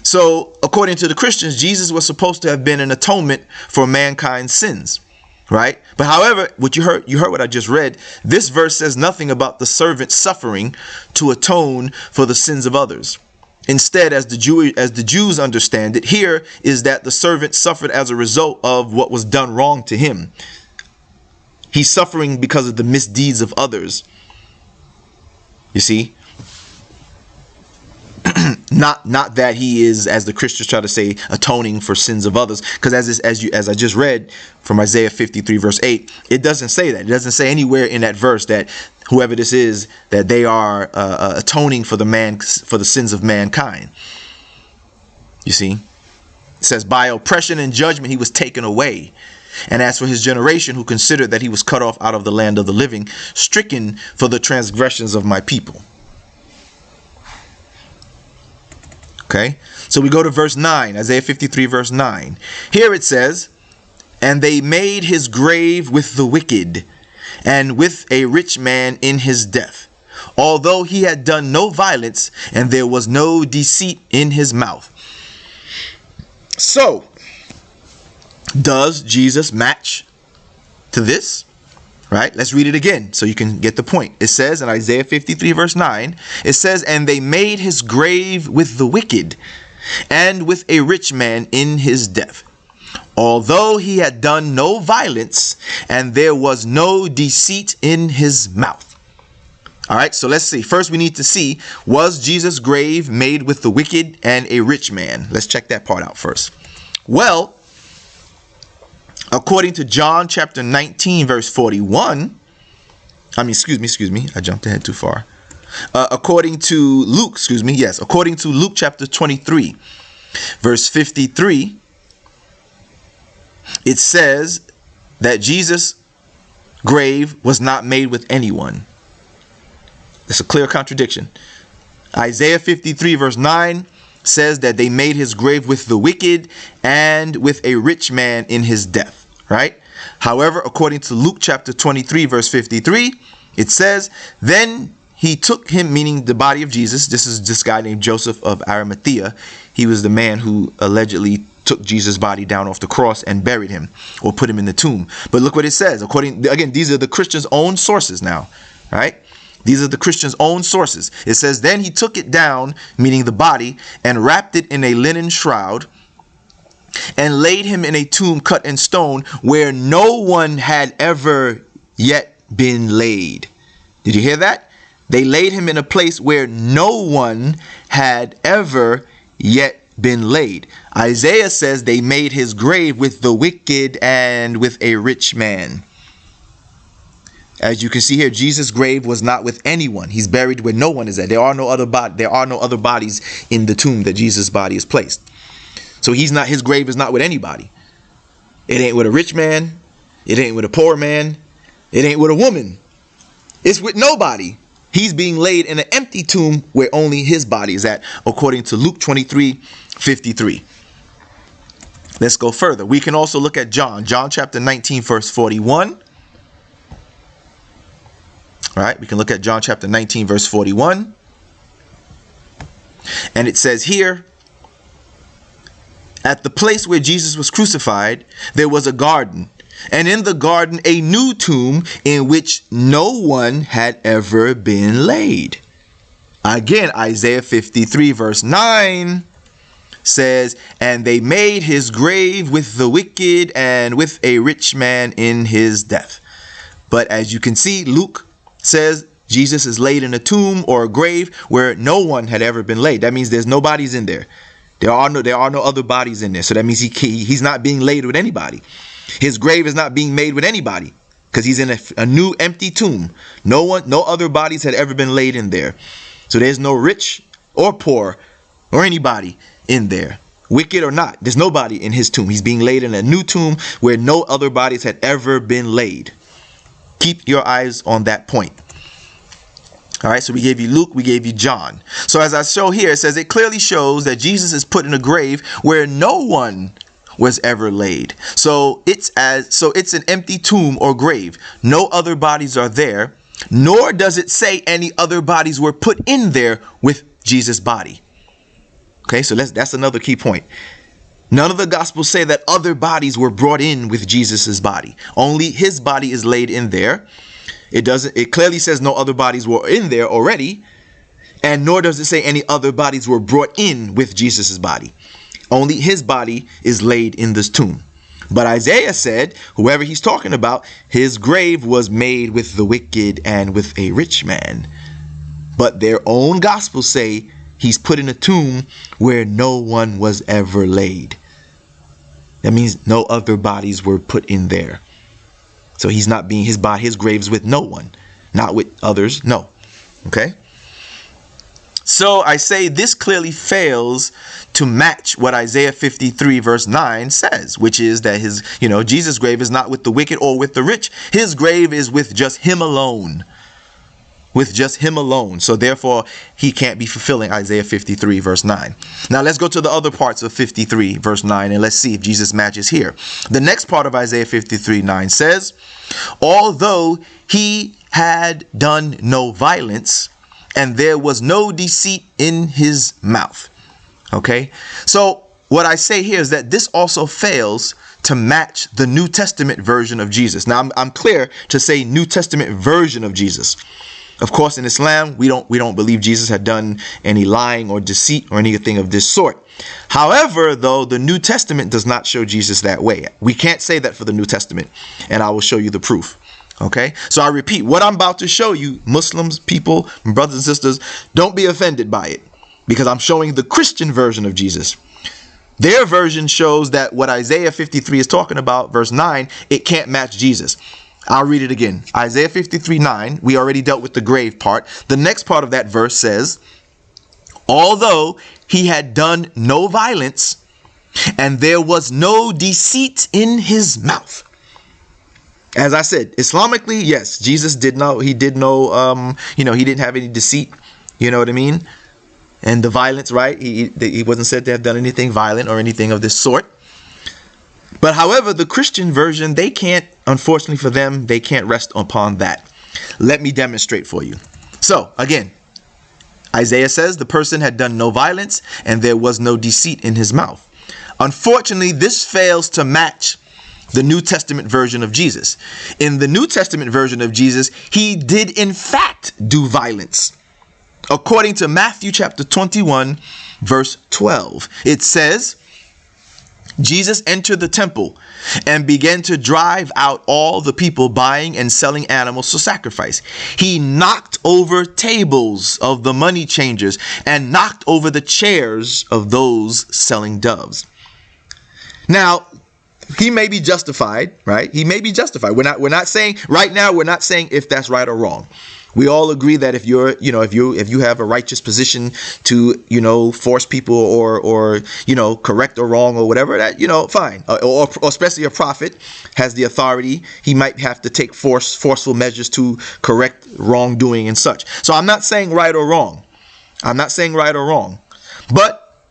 So according to the Christians, Jesus was supposed to have been an atonement for mankind's sins, right? But however, what you heard what I just read. This verse says nothing about the servant suffering to atone for the sins of others. Instead, as the Jews understand it, here is that the servant suffered as a result of what was done wrong to him. He's suffering because of the misdeeds of others. You see? Not that he is, as the Christians try to say, atoning for sins of others, because as I just read from Isaiah 53 verse 8, it doesn't say that. It doesn't say anywhere in that verse that whoever this is, that they are atoning for the sins of mankind. You see, it says, "By oppression and judgment he was taken away, and as for his generation, who considered that he was cut off out of the land of the living, stricken for the transgressions of my people." Okay, so we go to verse 9, Isaiah 53 verse 9. Here it says, "And they made his grave with the wicked, and with a rich man in his death, although he had done no violence, and there was no deceit in his mouth. So, does Jesus match to this? Right? Let's read it again so you can get the point. It says in Isaiah 53 verse 9, it says, and they made his grave with the wicked and with a rich man in his death, although he had done no violence, and there was no deceit in his mouth. All right, so let's see. First, we need to see, was Jesus' grave made with the wicked and a rich man? Let's check that part out first. Well, according to John chapter 19, verse 41, excuse me, I jumped ahead too far. According to Luke chapter 23, verse 53, it says that Jesus' grave was not made with anyone. It's a clear contradiction. Isaiah 53 verse 9 says that they made his grave with the wicked and with a rich man in his death, right? However, according to Luke chapter 23 verse 53, it says, then he took him, meaning the body of Jesus. This is this guy named Joseph of Arimathea. He was the man who allegedly took Jesus' body down off the cross and buried him, or put him in the tomb. But look what it says. Again, these are the Christians' own sources now, right? These are the Christians' own sources. It says, then he took it down, meaning the body, and wrapped it in a linen shroud, and laid him in a tomb cut in stone, where no one had ever yet been laid. Did you hear that? They laid him in a place where no one had ever yet been laid. Isaiah says they made his grave with the wicked and with a rich man. As you can see here, Jesus' grave was not with anyone. He's buried where no one is at. There are no other bodies in the tomb that Jesus' body is placed. So his grave is not with anybody. It ain't with a rich man. It ain't with a poor man. It ain't with a woman. It's with nobody. He's being laid in an empty tomb where only his body is at, according to Luke 23:53. Let's go further. We can also look at John chapter 19, verse 41. All right, we can look at John chapter 19, verse 41. And it says here, at the place where Jesus was crucified, there was a garden, and in the garden a new tomb in which no one had ever been laid. Again, Isaiah 53 verse 9 says, and they made his grave with the wicked and with a rich man in his death. But as you can see, Luke says Jesus is laid in a tomb or a grave where no one had ever been laid. That means there's no bodies in there. There are no other bodies in there. So that means he's not being laid with anybody. His grave is not being made with anybody, because he's in a new empty tomb. No other bodies had ever been laid in there. So there's no rich or poor or anybody in there, wicked or not. There's nobody in his tomb. He's being laid in a new tomb where no other bodies had ever been laid. Keep your eyes on that point. All right, so we gave you Luke, we gave you John. So as I show here, it says it clearly shows that Jesus is put in a grave where no one was ever laid. So it's an empty tomb or grave. No other bodies are there, nor does it say any other bodies were put in there with Jesus' body. Okay, so that's another key point. None of the Gospels say that other bodies were brought in with Jesus's body. Only his body is laid in there. It clearly says no other bodies were in there already, and nor does it say any other bodies were brought in with Jesus's body. Only his body is laid in this tomb. But Isaiah said, whoever he's talking about, his grave was made with the wicked and with a rich man. But their own Gospels say he's put in a tomb where no one was ever laid. That means no other bodies were put in there. So he's not being, his grave is with no one, not with others. No. Okay. So I say this clearly fails to match what Isaiah 53 verse 9 says, which is that Jesus' grave is not with the wicked or with the rich. His grave is with just him alone. with just him alone. So therefore, he can't be fulfilling Isaiah 53 verse 9. Now let's go to the other parts of 53 verse 9 and let's see if Jesus matches here. The next part of Isaiah 53 9 says, although he had done no violence and there was no deceit in his mouth. Okay, so what I say here is that this also fails to match the New Testament version of Jesus. Now I'm clear to say New Testament version of Jesus. Of course, in Islam, we don't believe Jesus had done any lying or deceit or anything of this sort. However, though, the New Testament does not show Jesus that way. We can't say that for the New Testament, and I will show you the proof. Okay, so I repeat, what I'm about to show you, Muslims, people, brothers and sisters, don't be offended by it, because I'm showing the Christian version of Jesus. Their version shows that what Isaiah 53 is talking about, verse 9, it can't match Jesus. I'll read it again. Isaiah 53 9, we already dealt with the grave part. The next part of that verse says, although he had done no violence and there was no deceit in his mouth. As I said, Islamically, yes, Jesus did no, he didn't have any deceit. You know what I mean? And the violence, right? He wasn't said to have done anything violent or anything of this sort. But however, the Christian version, they can't, unfortunately for them, they can't rest upon that. Let me demonstrate for you. So again, Isaiah says the person had done no violence and there was no deceit in his mouth. Unfortunately, this fails to match the New Testament version of Jesus. In the New Testament version of Jesus, he did in fact do violence. According to Matthew chapter 21, verse 12, it says, Jesus entered the temple and began to drive out all the people buying and selling animals for sacrifice. He knocked over tables of the money changers and knocked over the chairs of those selling doves. Now, he may be justified, right? He may be justified. We're not saying right now, we're not saying if that's right or wrong. We all agree that if you have a righteous position to, force people or correct or wrong or whatever, that, fine. Or especially a prophet has the authority. He might have to take forceful measures to correct wrongdoing and such. So I'm not saying right or wrong. I'm not saying right or wrong. But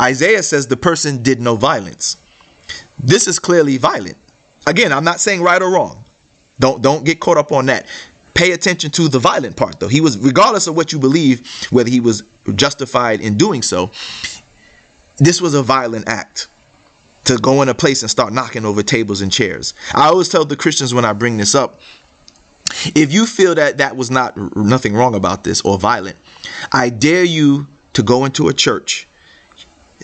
Isaiah says the person did no violence. This is clearly violent. Again, I'm not saying right or wrong. Don't get caught up on that. Pay attention to the violent part, though. He was, regardless of what you believe, whether he was justified in doing so, this was a violent act to go in a place and start knocking over tables and chairs. I always tell the Christians when I bring this up, if you feel that was nothing wrong about this or violent, I dare you to go into a church.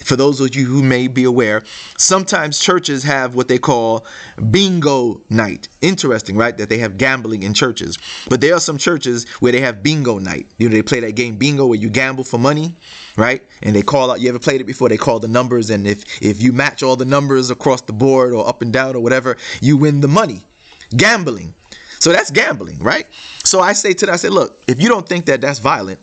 For those of you who may be aware, sometimes churches have what they call bingo night. Interesting, right? That they have gambling in churches. But there are some churches where they have bingo night. They play that game bingo where you gamble for money, right? And they call out, you ever played it before? They call the numbers. And if you match all the numbers across the board or up and down or whatever, you win the money. Gambling. So that's gambling, right? So I say to them, I say, look, if you don't think that that's violent,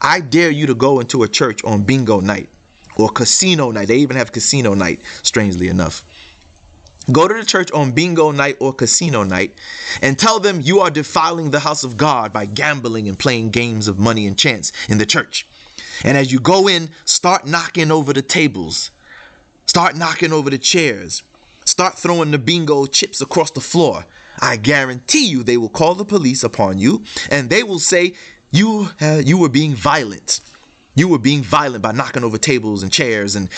I dare you to go into a church on bingo night. Or casino night. They even have casino night, strangely enough. Go to the church on bingo night or casino night and tell them you are defiling the house of God by gambling and playing games of money and chance in the church. And as you go in, start knocking over the tables. Start knocking over the chairs. Start throwing the bingo chips across the floor. I guarantee you they will call the police upon you and they will say you were being violent. You were being violent by knocking over tables and chairs and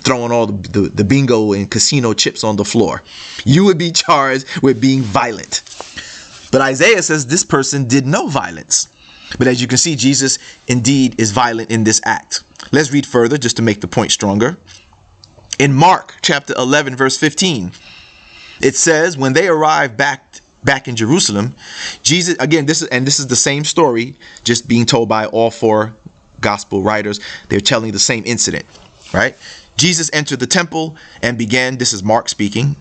throwing all the bingo and casino chips on the floor. You would be charged with being violent. But Isaiah says this person did no violence. But as you can see, Jesus indeed is violent in this act. Let's read further just to make the point stronger. In Mark chapter 11, verse 15, it says, when they arrived back in Jerusalem, Jesus, again, this is the same story, just being told by all four gospel writers. They're telling the same incident, right? Jesus entered the temple and began, this is Mark speaking,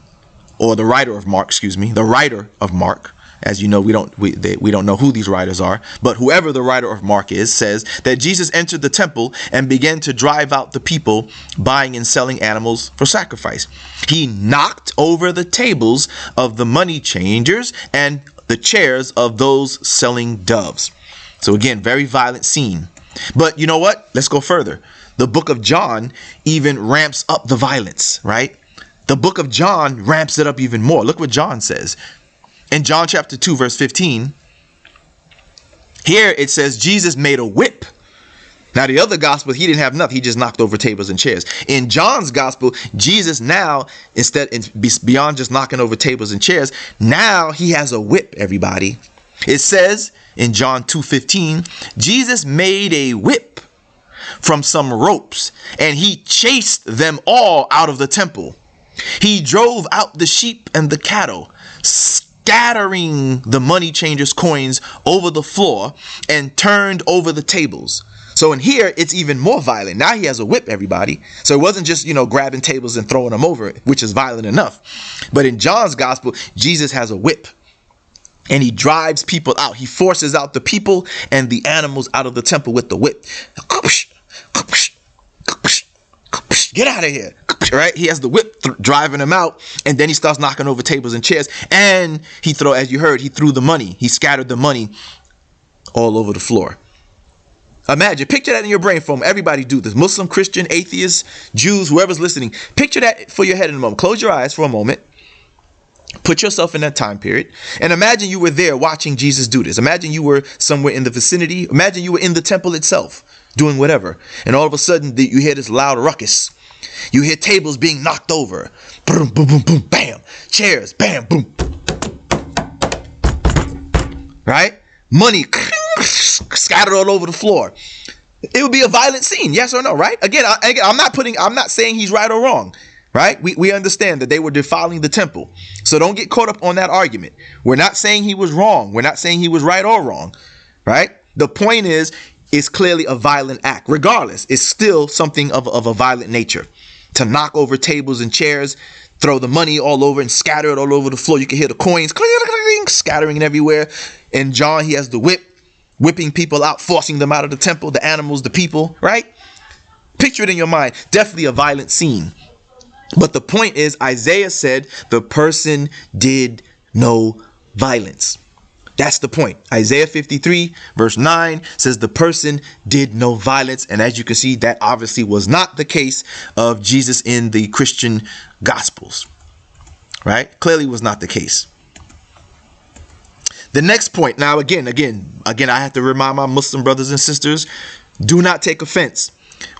or the writer of Mark, the writer of Mark. As you know, we don't know who these writers are, but whoever the writer of Mark is says that Jesus entered the temple and began to drive out the people buying and selling animals for sacrifice. He knocked over the tables of the money changers and the chairs of those selling doves. So again, very violent scene. But you know what? Let's go further. The book of John even ramps up the violence, right? The book of John ramps it up even more. Look what John says. In John chapter 2, verse 15, here it says Jesus made a whip. Now, the other gospel, he didn't have nothing. He just knocked over tables and chairs. In John's gospel, Jesus now, beyond just knocking over tables and chairs, now he has a whip, everybody. It says in John 2:15, Jesus made a whip from some ropes, and he chased them all out of the temple. He drove out the sheep and the cattle, scattering the money changers' coins over the floor, and turned over the tables. So in here, it's even more violent. Now he has a whip, everybody. So it wasn't just, grabbing tables and throwing them over, which is violent enough. But in John's gospel, Jesus has a whip. And he drives people out. He forces out the people and the animals out of the temple with the whip. Get out of here. Right? He has the whip driving them out. And then he starts knocking over tables and chairs. And as you heard, he threw the money. He scattered the money all over the floor. Imagine, picture that in your brain for a moment. Everybody do this. Muslim, Christian, atheists, Jews, whoever's listening. Picture that for your head in a moment. Close your eyes for a moment. Put yourself in that time period and imagine you were there watching Jesus do this. Imagine you were somewhere in the vicinity. Imagine you were in the temple itself doing whatever. And all of a sudden you hear this loud ruckus. You hear tables being knocked over. Boom, boom, boom, boom, bam. Chairs, bam, boom. Right? Money scattered all over the floor. It would be a violent scene. Yes or no, right? Again, I'm not saying he's right or wrong. Right? We understand that they were defiling the temple. So don't get caught up on that argument. We're not saying he was wrong. We're not saying he was right or wrong. Right? The point is, it's clearly a violent act. Regardless, it's still something of a violent nature. To knock over tables and chairs, throw the money all over and scatter it all over the floor. You can hear the coins scattering everywhere. And John, he has the whip, whipping people out, forcing them out of the temple, the animals, the people. Right? Picture it in your mind. Definitely a violent scene. But the point is, Isaiah said the person did no violence. That's the point. Isaiah 53 verse 9 says the person did no violence. And as you can see, that obviously was not the case of Jesus in the Christian Gospels. Right? Clearly was not the case. The next point. Now, again, I have to remind my Muslim brothers and sisters, do not take offense.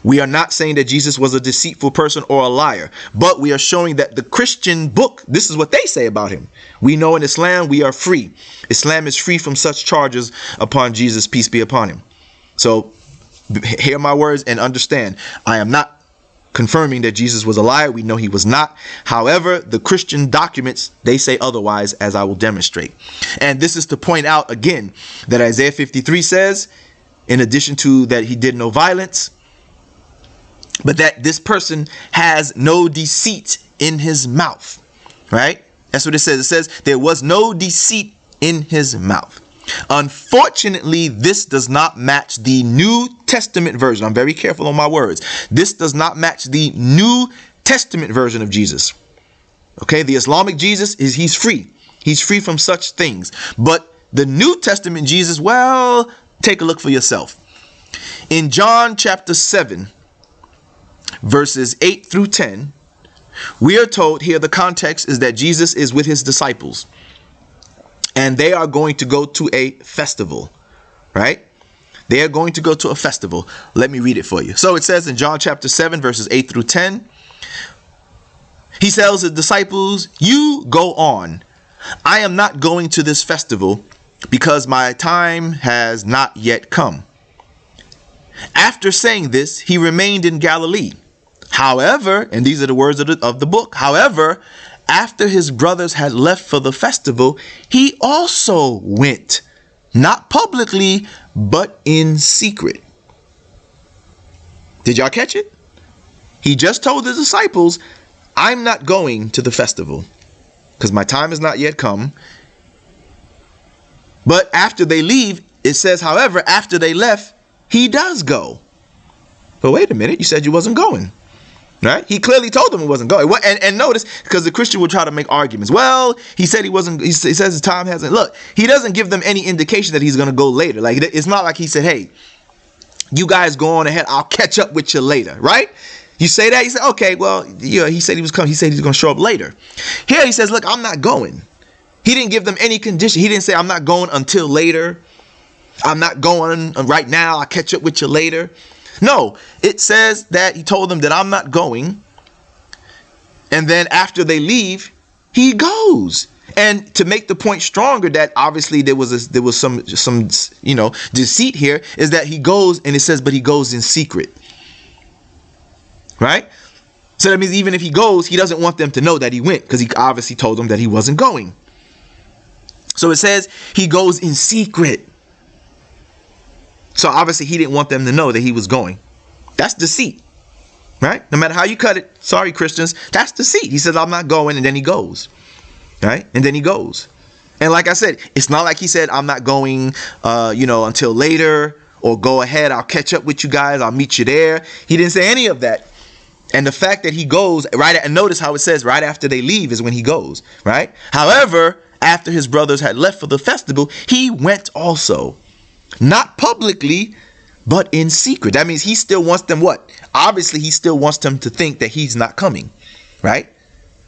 We are not saying that Jesus was a deceitful person or a liar, but we are showing that the Christian book, this is what they say about him. We know in Islam, we are free. Islam is free from such charges upon Jesus, peace be upon him. So hear my words and understand, I am not confirming that Jesus was a liar. We know he was not. However, the Christian documents, they say otherwise, as I will demonstrate. And this is to point out again that Isaiah 53 says, in addition to that he did no violence, but that this person has no deceit in his mouth, right? That's what it says. It says there was no deceit in his mouth. Unfortunately, this does not match the New Testament version. I'm very careful on my words. This does not match the New Testament version of Jesus. Okay, the Islamic Jesus he's free. He's free from such things. But the New Testament Jesus, well, take a look for yourself. In John chapter 7, verses 8 through 10, we are told here the context is that Jesus is with his disciples and they are going to go to a festival, right? They are going to go to a festival. Let me read it for you. So it says in John chapter 7, verses 8 through 10, he tells his disciples, "You go on. I am not going to this festival because my time has not yet come." After saying this, he remained in Galilee. However, and these are the words of the book, however, after his brothers had left for the festival, he also went, not publicly, but in secret. Did y'all catch it? He just told the disciples, I'm not going to the festival because my time has not yet come. But after they leave, it says, however, after they left, he does go. But wait a minute, you said you wasn't going. Right? He clearly told them it wasn't going. And notice, because the Christian would try to make arguments. Well, he said he wasn't. He says his time hasn't. Look, he doesn't give them any indication that he's going to go later. Like, it's not like he said, hey, you guys go on ahead. I'll catch up with you later. Right? You say that. You say, okay, well, yeah, he said he was coming. He said he's going to show up later. Here he says, look, I'm not going. He didn't give them any condition. He didn't say, I'm not going until later. I'm not going right now. I'll catch up with you later. No, it says that he told them that I'm not going. And then after they leave, he goes. And to make the point stronger that obviously there was some deceit here, is that he goes, and it says, but he goes in secret. Right? So that means even if he goes, he doesn't want them to know that he went, because he obviously told them that he wasn't going. So it says he goes in secret. So obviously he didn't want them to know that he was going. That's deceit, right? No matter how you cut it, sorry, Christians, that's deceit. He says, I'm not going, and then he goes, right? And then he goes. And like I said, it's not like he said, I'm not going, until later, or go ahead, I'll catch up with you guys, I'll meet you there. He didn't say any of that. And the fact that he goes, and notice how it says right after they leave is when he goes, right? However, after his brothers had left for the festival, he went also. Not publicly, but in secret. That means he still wants them what? Obviously, he still wants them to think that he's not coming, right?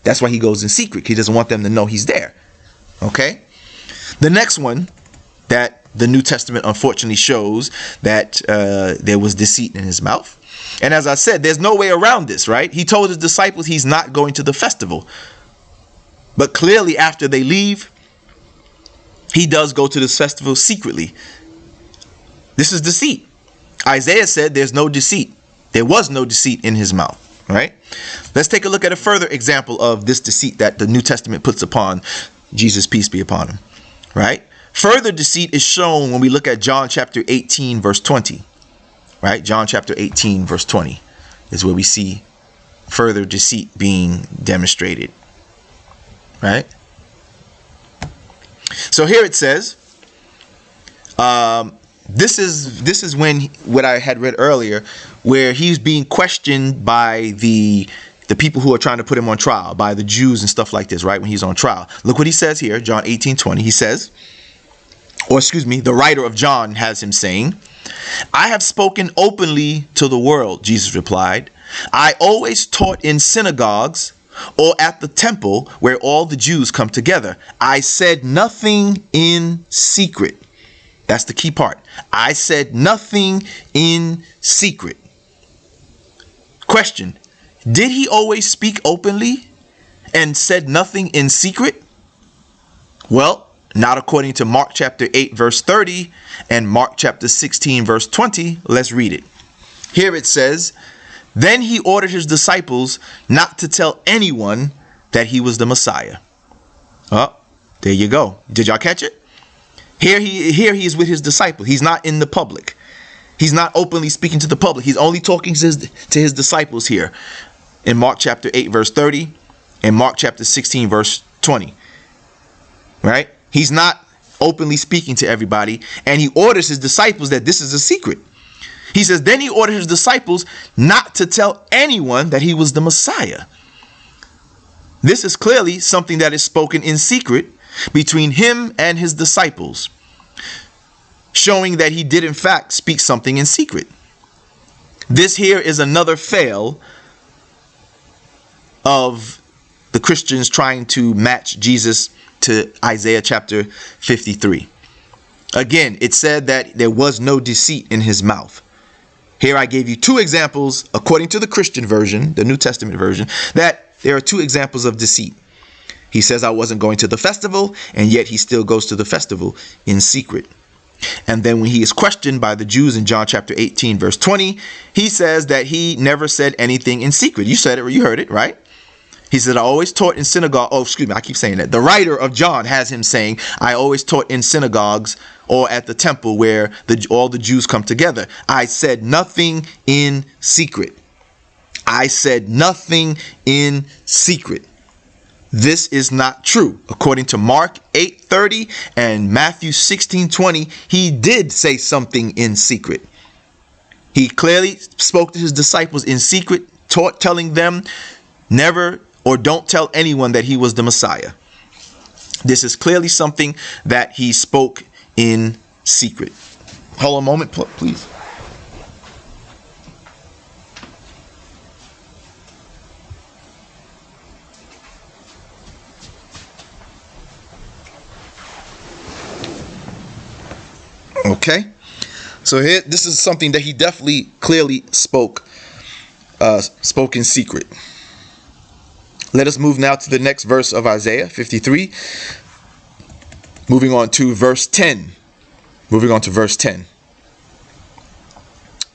That's why he goes in secret. He doesn't want them to know he's there. Okay? The next one that the New Testament unfortunately shows that there was deceit in his mouth. And as I said, there's no way around this, right? He told his disciples he's not going to the festival. But clearly after they leave, he does go to this festival secretly. This is deceit. Isaiah said there's no deceit. There was no deceit in his mouth. Right? Let's take a look at a further example of this deceit that the New Testament puts upon Jesus, peace be upon him. Right? Further deceit is shown when we look at John chapter 18, verse 20. Right? John chapter 18, verse 20 is where we see further deceit being demonstrated. Right? So here it says, this is when what I had read earlier, where he's being questioned by the people who are trying to put him on trial, by the Jews and stuff like this, right? When he's on trial. Look what he says here, John 18:20. He says, the writer of John has him saying, I have spoken openly to the world, Jesus replied. I always taught in synagogues or at the temple where all the Jews come together. I said nothing in secret. That's the key part. I said nothing in secret. Question: did he always speak openly and said nothing in secret? Well, not according to Mark chapter 8, verse 30 and Mark chapter 16, verse 20. Let's read it. Here it says, then he ordered his disciples not to tell anyone that he was the Messiah. Oh, there you go. Did y'all catch it? Here he is with his disciples. He's not in the public. He's not openly speaking to the public. He's only talking to his disciples here in Mark chapter 8, verse 30 and Mark chapter 16, verse 20. Right? He's not openly speaking to everybody, and he orders his disciples that this is a secret. He says, then he ordered his disciples not to tell anyone that he was the Messiah. This is clearly something that is spoken in secret between him and his disciples, showing that he did in fact speak something in secret. This here is another fail of the Christians trying to match Jesus to Isaiah chapter 53. Again, it said that there was no deceit in his mouth. Here I gave you two examples, according to the Christian version, the New Testament version, that there are two examples of deceit. He says I wasn't going to the festival, and yet he still goes to the festival in secret. And then when he is questioned by the Jews in John chapter 18, verse 20, he says that he never said anything in secret. You said it, or you heard it, right? He said, I always taught in synagogue. Oh, excuse me, I keep saying that. The writer of John has him saying, I always taught in synagogues or at the temple where all the Jews come together. I said nothing in secret. I said nothing in secret. This is not true. According to Mark 8:30 and Matthew 16:20, he did say something in secret. He clearly spoke to his disciples in secret, telling them never or don't tell anyone that he was the Messiah. This is clearly something that he spoke in secret. Hold on a moment, please. Okay, so here, this is something that he definitely clearly spoke in secret. Let us move now to the next verse of Isaiah 53. Moving on to verse 10.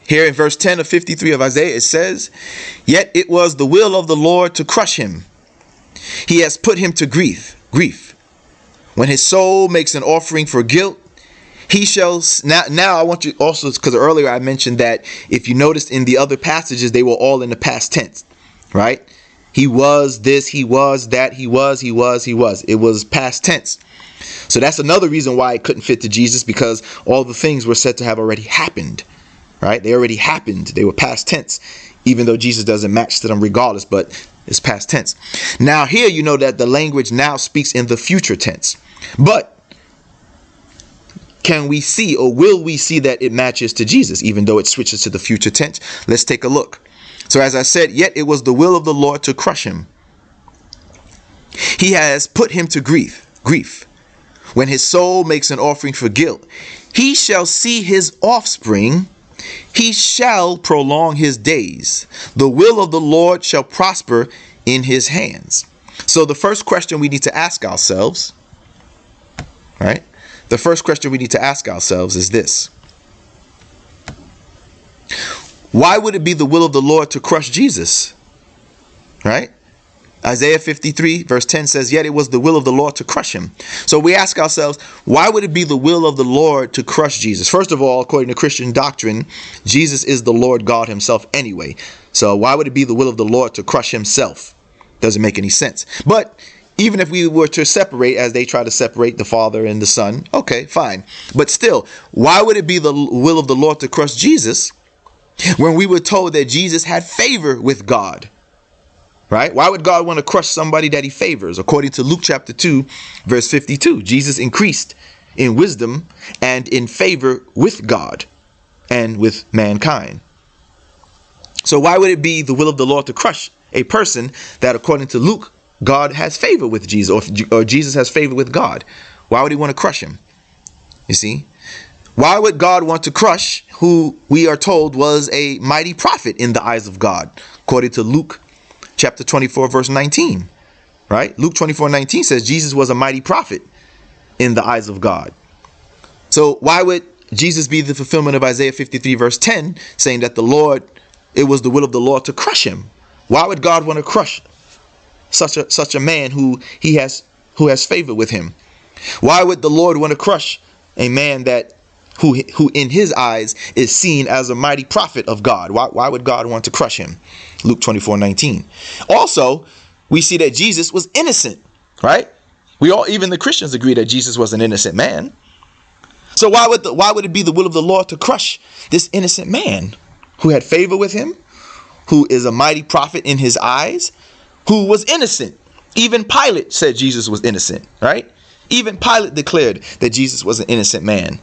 Here in verse 10 of 53 of Isaiah, it says, "Yet it was the will of the Lord to crush him. He has put him to grief. When his soul makes an offering for guilt, he shall..." Now I want you also, because earlier I mentioned that if you noticed in the other passages, they were all in the past tense, right? He was this, he was that, he was. It was past tense. So that's another reason why it couldn't fit to Jesus, because all the things were said to have already happened, right? They already happened. They were past tense, even though Jesus doesn't match to them regardless, but it's past tense. Now here you know that the language now speaks in the future tense. But can we see, or will we see, that it matches to Jesus, even though it switches to the future tense? Let's take a look. So as I said, yet it was the will of the Lord to crush him. He has put him to grief. When his soul makes an offering for guilt, he shall see his offspring. He shall prolong his days. The will of the Lord shall prosper in his hands. So the first question we need to ask ourselves, right? The first question we need to ask ourselves is this: why would it be the will of the Lord to crush Jesus? Right? Isaiah 53 verse 10 says, "Yet it was the will of the Lord to crush him." So we ask ourselves, why would it be the will of the Lord to crush Jesus? First of all, according to Christian doctrine, Jesus is the Lord God himself anyway. So why would it be the will of the Lord to crush himself? Doesn't make any sense. But even if we were to separate, as they try to separate the Father and the Son, okay, fine. But still, why would it be the will of the Lord to crush Jesus when we were told that Jesus had favor with God? Right? Why would God want to crush somebody that he favors? According to Luke chapter 2, verse 52, Jesus increased in wisdom and in favor with God and with mankind. So why would it be the will of the Lord to crush a person that, according to Luke, God has favor with Jesus, or Jesus has favor with God? Why would he want to crush him? You see? Why would God want to crush who we are told was a mighty prophet in the eyes of God? According to Luke chapter 24, verse 19, right? Luke 24:19 says Jesus was a mighty prophet in the eyes of God. So why would Jesus be the fulfillment of Isaiah 53, verse 10, saying that it was the will of the Lord to crush him? Why would God want to crush such a man who has favor with him? Why would the Lord want to crush a man who in his eyes is seen as a mighty prophet of God? Why would God want to crush him? Luke 24:19. Also, we see that Jesus was innocent, right? Even the Christians agree that Jesus was an innocent man. So why would it be the will of the Lord to crush this innocent man who had favor with him, who is a mighty prophet in his eyes, who was innocent? Even Pilate said Jesus was innocent, right? Even Pilate declared that Jesus was an innocent man.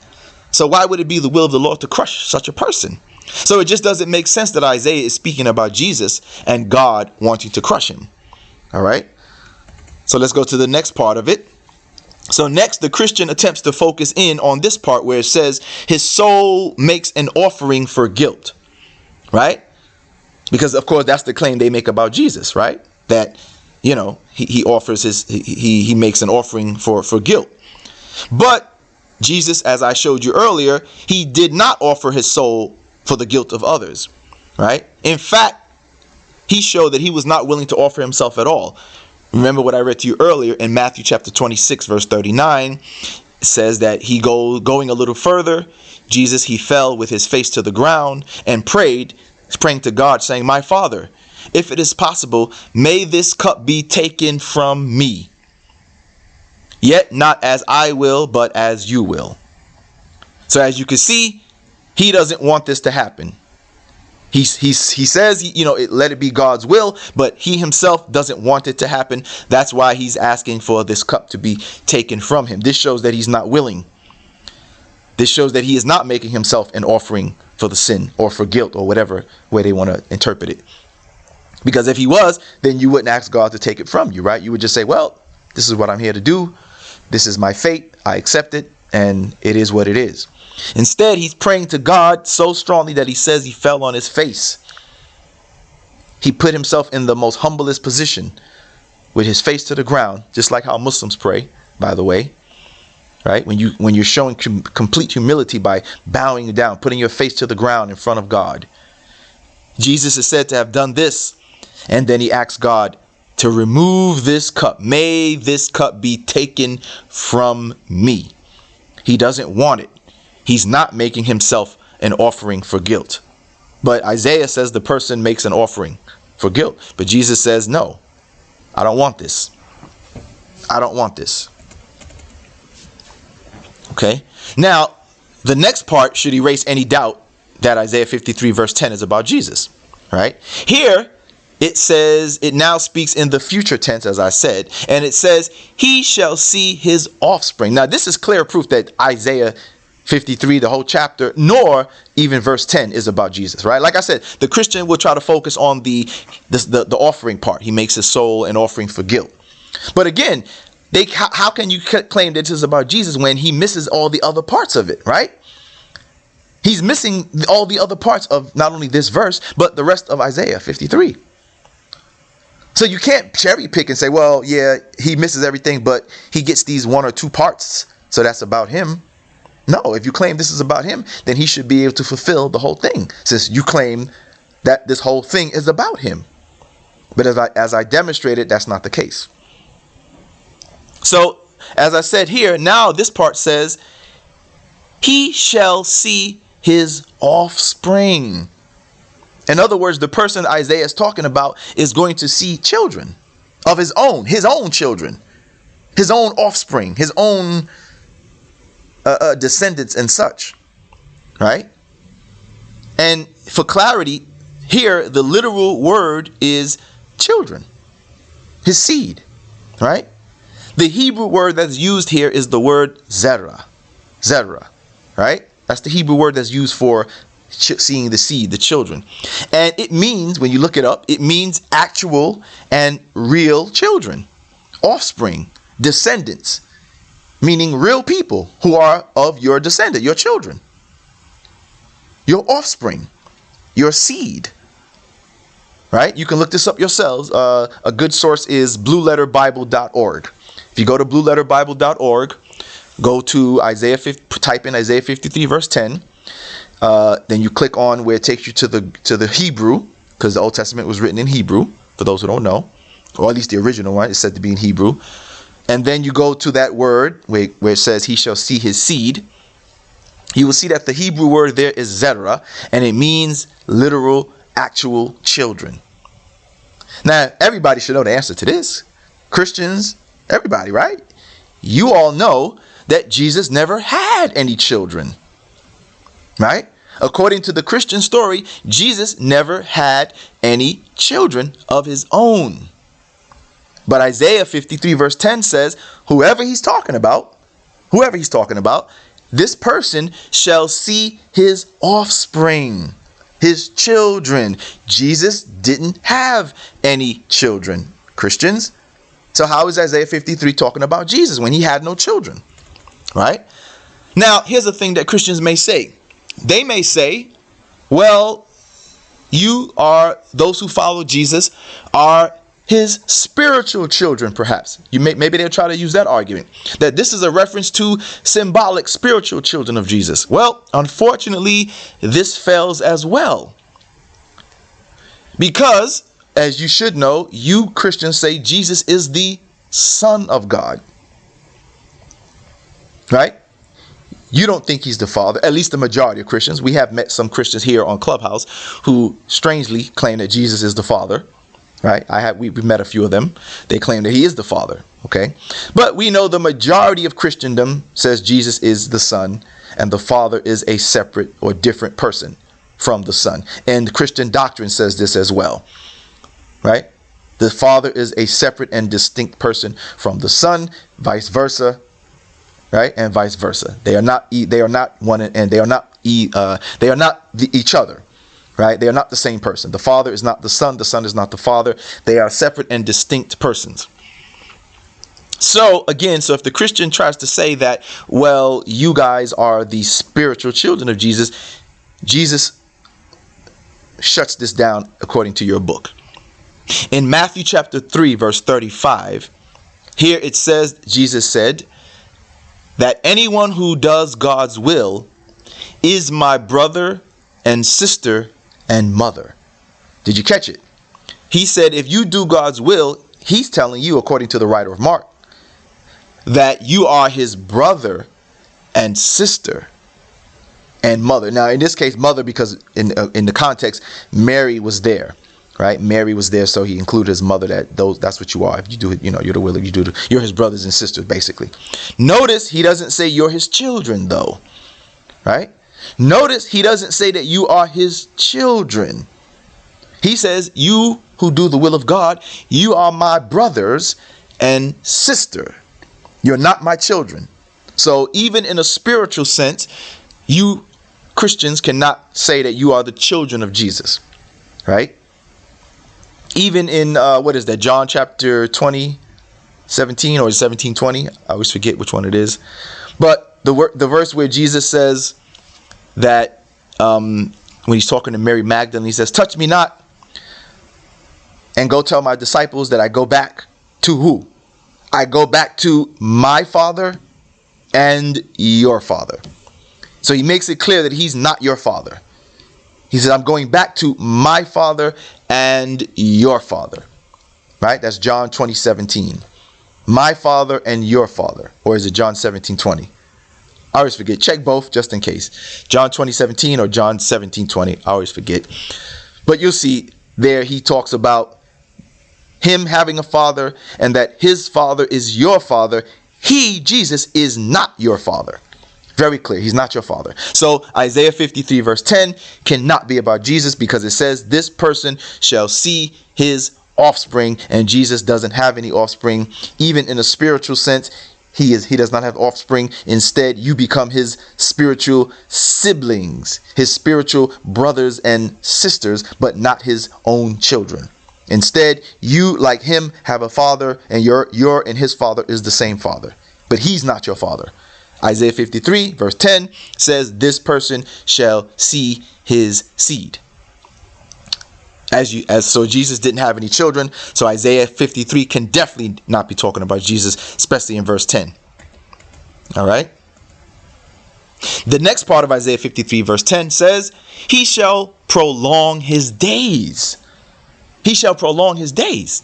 So why would it be the will of the Lord to crush such a person? So it just doesn't make sense that Isaiah is speaking about Jesus and God wanting to crush him. All right. So let's go to the next part of it. So next, the Christian attempts to focus in on this part where it says his soul makes an offering for guilt. Right? Because of course that's the claim they make about Jesus, right? That, he offers he makes an offering for guilt. But Jesus, as I showed you earlier, he did not offer his soul for the guilt of others, right? In fact, he showed that he was not willing to offer himself at all. Remember what I read to you earlier in Matthew chapter 26, verse 39. It says that going a little further, Jesus, he fell with his face to the ground and praying to God, saying, "My Father, if it is possible, may this cup be taken from me. Yet not as I will, but as you will." So as you can see, he doesn't want this to happen. He says, let it be God's will, but he himself doesn't want it to happen. That's why he's asking for this cup to be taken from him. This shows that he's not willing. This shows that he is not making himself an offering for the sin or for guilt or whatever way they want to interpret it. Because if he was, then you wouldn't ask God to take it from you, right? You would just say, well, this is what I'm here to do. This is my fate. I accept it. And it is what it is. Instead, he's praying to God so strongly that he says he fell on his face. He put himself in the most humblest position with his face to the ground, just like how Muslims pray, by the way. Right? When you're showing complete humility by bowing down, putting your face to the ground in front of God. Jesus is said to have done this. And then he asks God to remove this cup. May this cup be taken from me. He doesn't want it. He's not making himself an offering for guilt. But Isaiah says the person makes an offering for guilt. But Jesus says, no, I don't want this. I don't want this. Okay. Now, the next part should erase any doubt that Isaiah 53 verse 10 is about Jesus. Right? Here, it says, it now speaks in the future tense, as I said, and it says, he shall see his offspring. Now, this is clear proof that Isaiah 53, the whole chapter, nor even verse 10 is about Jesus, right? Like I said, the Christian will try to focus on the offering part. He makes his soul an offering for guilt. But again, how can you claim that this is about Jesus when he misses all the other parts of it, right? He's missing all the other parts of not only this verse, but the rest of Isaiah 53. So you can't cherry pick and say, well, yeah, he misses everything, but he gets these one or two parts. So that's about him. No, if you claim this is about him, then he should be able to fulfill the whole thing, since you claim that this whole thing is about him. But as I demonstrated, that's not the case. So, as I said here, now this part says, he shall see his offspring. In other words, the person Isaiah is talking about is going to see children of his own children, his own offspring, his own descendants and such, right? And for clarity, here the literal word is children, his seed, right? The Hebrew word that's used here is the word zerah, right? That's the Hebrew word that's used for seeing the seed, the children. And it means, when you look it up, it means actual and real children, offspring, descendants. Meaning real people who are of your descendant, your children, your offspring, your seed. Right? You can look this up yourselves. A good source is blueletterbible.org. If you go to blueletterbible.org, go to type in Isaiah 53 verse 10. Then you click on where it takes you to the Hebrew, because the Old Testament was written in Hebrew, for those who don't know, or at least the original one is said to be in Hebrew. And then you go to that word where it says he shall see his seed. You will see that the Hebrew word there is zerah, and it means literal, actual children. Now, everybody should know the answer to this. Christians, everybody, right? You all know that Jesus never had any children, right? According to the Christian story, Jesus never had any children of his own. But Isaiah 53 verse 10 says, whoever he's talking about, this person shall see his offspring, his children. Jesus didn't have any children, Christians. So how is Isaiah 53 talking about Jesus when he had no children, right? Now, here's the thing that Christians may say. They may say, well, those who follow Jesus are his spiritual children, perhaps. Maybe they'll try to use that argument, that this is a reference to symbolic spiritual children of Jesus. Well, unfortunately, this fails as well. Because, as you should know, you Christians say Jesus is the Son of God. Right? You don't think he's the Father, at least the majority of Christians. We have met some Christians here on Clubhouse who strangely claim that Jesus is the Father. Right? We've met a few of them. They claim that he is the Father. Okay? But we know the majority of Christendom says Jesus is the Son and the Father is a separate or different person. from the Son. And Christian doctrine says this as well, right? The Father is a separate and distinct person from the Son, vice versa, right? And vice versa. They are not one, and they are not each other, right? They are not the same person. The Father is not the Son is not the Father. They are separate and distinct persons. So again, if the Christian tries to say that, well, you guys are the spiritual children of Jesus, Jesus shuts this down according to your book. In Matthew chapter 3, verse 35, here it says, Jesus said that anyone who does God's will is my brother and sister and mother. Did you catch it? He said, if you do God's will, he's telling you, according to the writer of Mark, that you are his brother and sister and mother. Now, in this case, mother, because in the context, Mary was there, right? Mary was there, so he included his mother. That's what you are. If you do it, you're the will. If you do it, you're his brothers and sisters, basically. Notice he doesn't say you're his children, though, right? Notice he doesn't say that you are his children. He says, you who do the will of God, you are my brothers and sister. You're not my children. So even in a spiritual sense, you Christians cannot say that you are the children of Jesus, right? Even in, John chapter 20, 17 or 17:20. I always forget which one it is. But the verse where Jesus says that when he's talking to Mary Magdalene, he says, touch me not, and go tell my disciples that I go back to who? I go back to my Father and your Father. So he makes it clear that he's not your father. He says, I'm going back to my Father and your Father. Right? That's John 20:17. My Father and your Father. Or is it John 17:20? I always forget. Check both just in case. John 20:17 or John 17:20. I always forget. But you'll see there he talks about him having a father and that his father is your father. He, Jesus, is not your father. Very clear. He's not your father. So Isaiah 53 verse 10 cannot be about Jesus because it says this person shall see his offspring, and Jesus doesn't have any offspring. Even in a spiritual sense, he does not have offspring. Instead, you become his spiritual siblings, his spiritual brothers and sisters, but not his own children. Instead, you, like him, have a father, and your and his father is the same father, but he's not your father. Isaiah 53 verse 10 says this person shall see his seed. So Jesus didn't have any children, so Isaiah 53 can definitely not be talking about Jesus, especially in verse 10. All right. The next part of Isaiah 53 verse 10 says, he shall prolong his days. He shall prolong his days.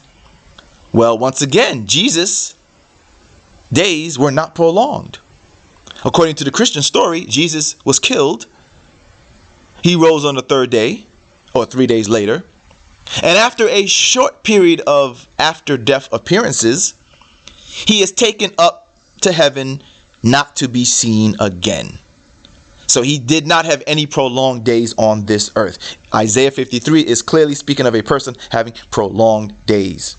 Well, once again, Jesus' days were not prolonged. According to the Christian story, Jesus was killed. He rose on the third day, or 3 days later. And after a short period of after-death appearances, he is taken up to heaven, not to be seen again. So he did not have any prolonged days on this earth. Isaiah 53 is clearly speaking of a person having prolonged days.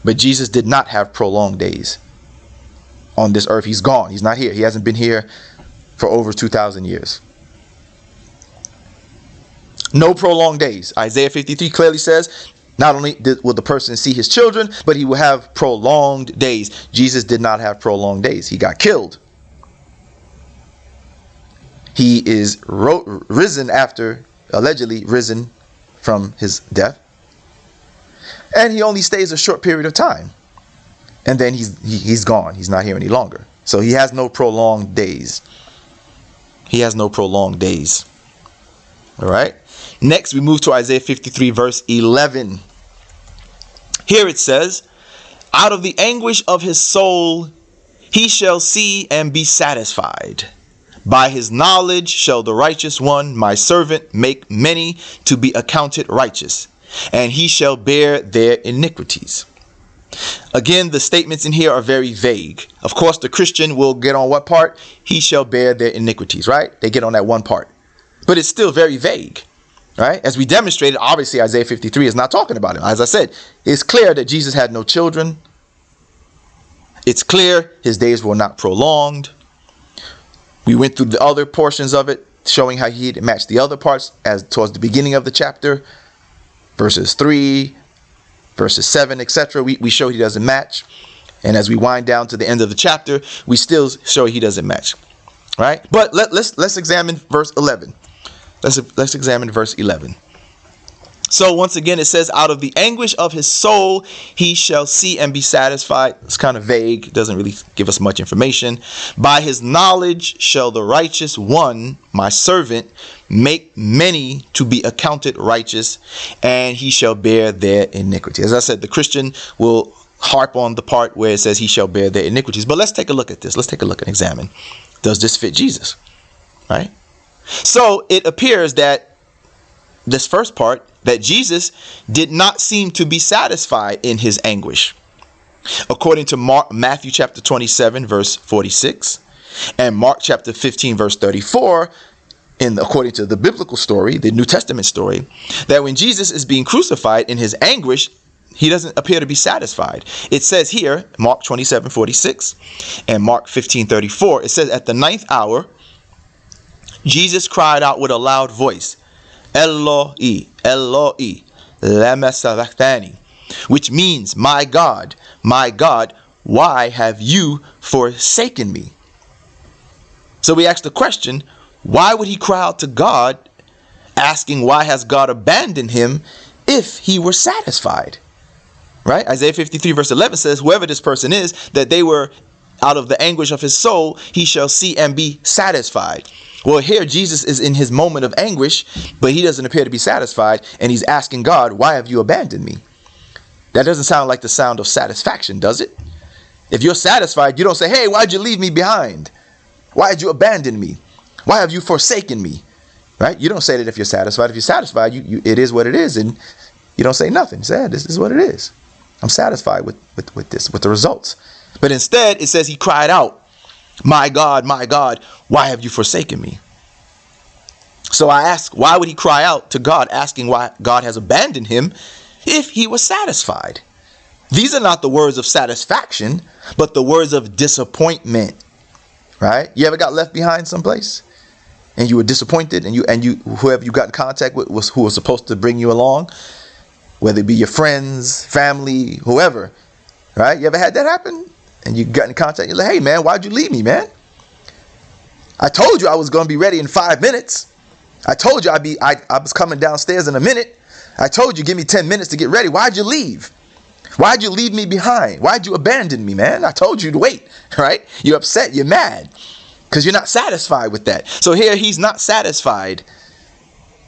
But Jesus did not have prolonged days on this earth. He's gone. He's not here. He hasn't been here for over 2,000 years. No prolonged days. Isaiah 53 clearly says not only will the person see his children, but he will have prolonged days. Jesus did not have prolonged days. He got killed. He is risen after, allegedly risen from his death. And he only stays a short period of time. And then he's gone. He's not here any longer. So he has no prolonged days. He has no prolonged days. All right. Next, we move to Isaiah 53 verse 11. Here it says, out of the anguish of his soul, he shall see and be satisfied. By his knowledge shall the righteous one, my servant, make many to be accounted righteous, and he shall bear their iniquities. Again, the statements in here are very vague. Of course, the Christian will get on what part? He shall bear their iniquities, right? They get on that one part. but it's still very vague, right? As we demonstrated, obviously Isaiah 53 is not talking about him. As I said, it's clear that Jesus had no children. It's clear his days were not prolonged. We went through the other portions of it, showing how he had matched the other parts as towards the beginning of the chapter, verses 3, verses 7, etc. We show he doesn't match. And as we wind down to the end of the chapter, we still show he doesn't match. Right? But let's examine verse 11. Let's examine verse 11. So once again, it says, out of the anguish of his soul, he shall see and be satisfied. It's kind of vague. It doesn't really give us much information. By his knowledge shall the righteous one, my servant, make many to be accounted righteous, and he shall bear their iniquity. As I said, the Christian will harp on the part where it says he shall bear their iniquities. But let's take a look at this. Let's take a look and examine. Does this fit Jesus? Right? So it appears that this first part, that Jesus did not seem to be satisfied in his anguish. According to Matthew chapter 27, verse 46, and Mark chapter 15, verse 34, according to the biblical story, the New Testament story, that when Jesus is being crucified in his anguish, he doesn't appear to be satisfied. It says here, Mark 27, 46, and Mark 15, 34, it says, at the 9th hour, Jesus cried out with a loud voice, Eloi, Eloi, lama sabachthani, which means, my God, why have you forsaken me? So we ask the question, why would he cry out to God, asking why has God abandoned him if he were satisfied? Right? Isaiah 53 verse 11 says, whoever this person is, that they were out of the anguish of his soul, he shall see and be satisfied. Well, here Jesus is in his moment of anguish, but he doesn't appear to be satisfied, and he's asking God, why have you abandoned me? That doesn't sound like the sound of satisfaction, does it? If you're satisfied, you don't say, hey, why'd you leave me behind? Why'd you abandon me? Why have you forsaken me? Right? You don't say that if you're satisfied. If you're satisfied, it is what it is, and you don't say nothing. You say, this is what it is. I'm satisfied with this, with the results. But instead, it says he cried out, my God, why have you forsaken me? So I ask, why would he cry out to God, asking why God has abandoned him if he was satisfied? These are not the words of satisfaction, but the words of disappointment. Right? You ever got left behind someplace and you were disappointed, and you whoever you got in contact with who was supposed to bring you along, whether it be your friends, family, whoever, right? You ever had that happen? And you got in contact, you're like, hey man, why'd you leave me, man? I told you I was going to be ready in 5 minutes. I told you I was coming downstairs in a minute. I told you, give me 10 minutes to get ready. Why'd you leave? Why'd you leave me behind? Why'd you abandon me, man? I told you to wait, right? You're upset, you're mad, because you're not satisfied with that. So here he's not satisfied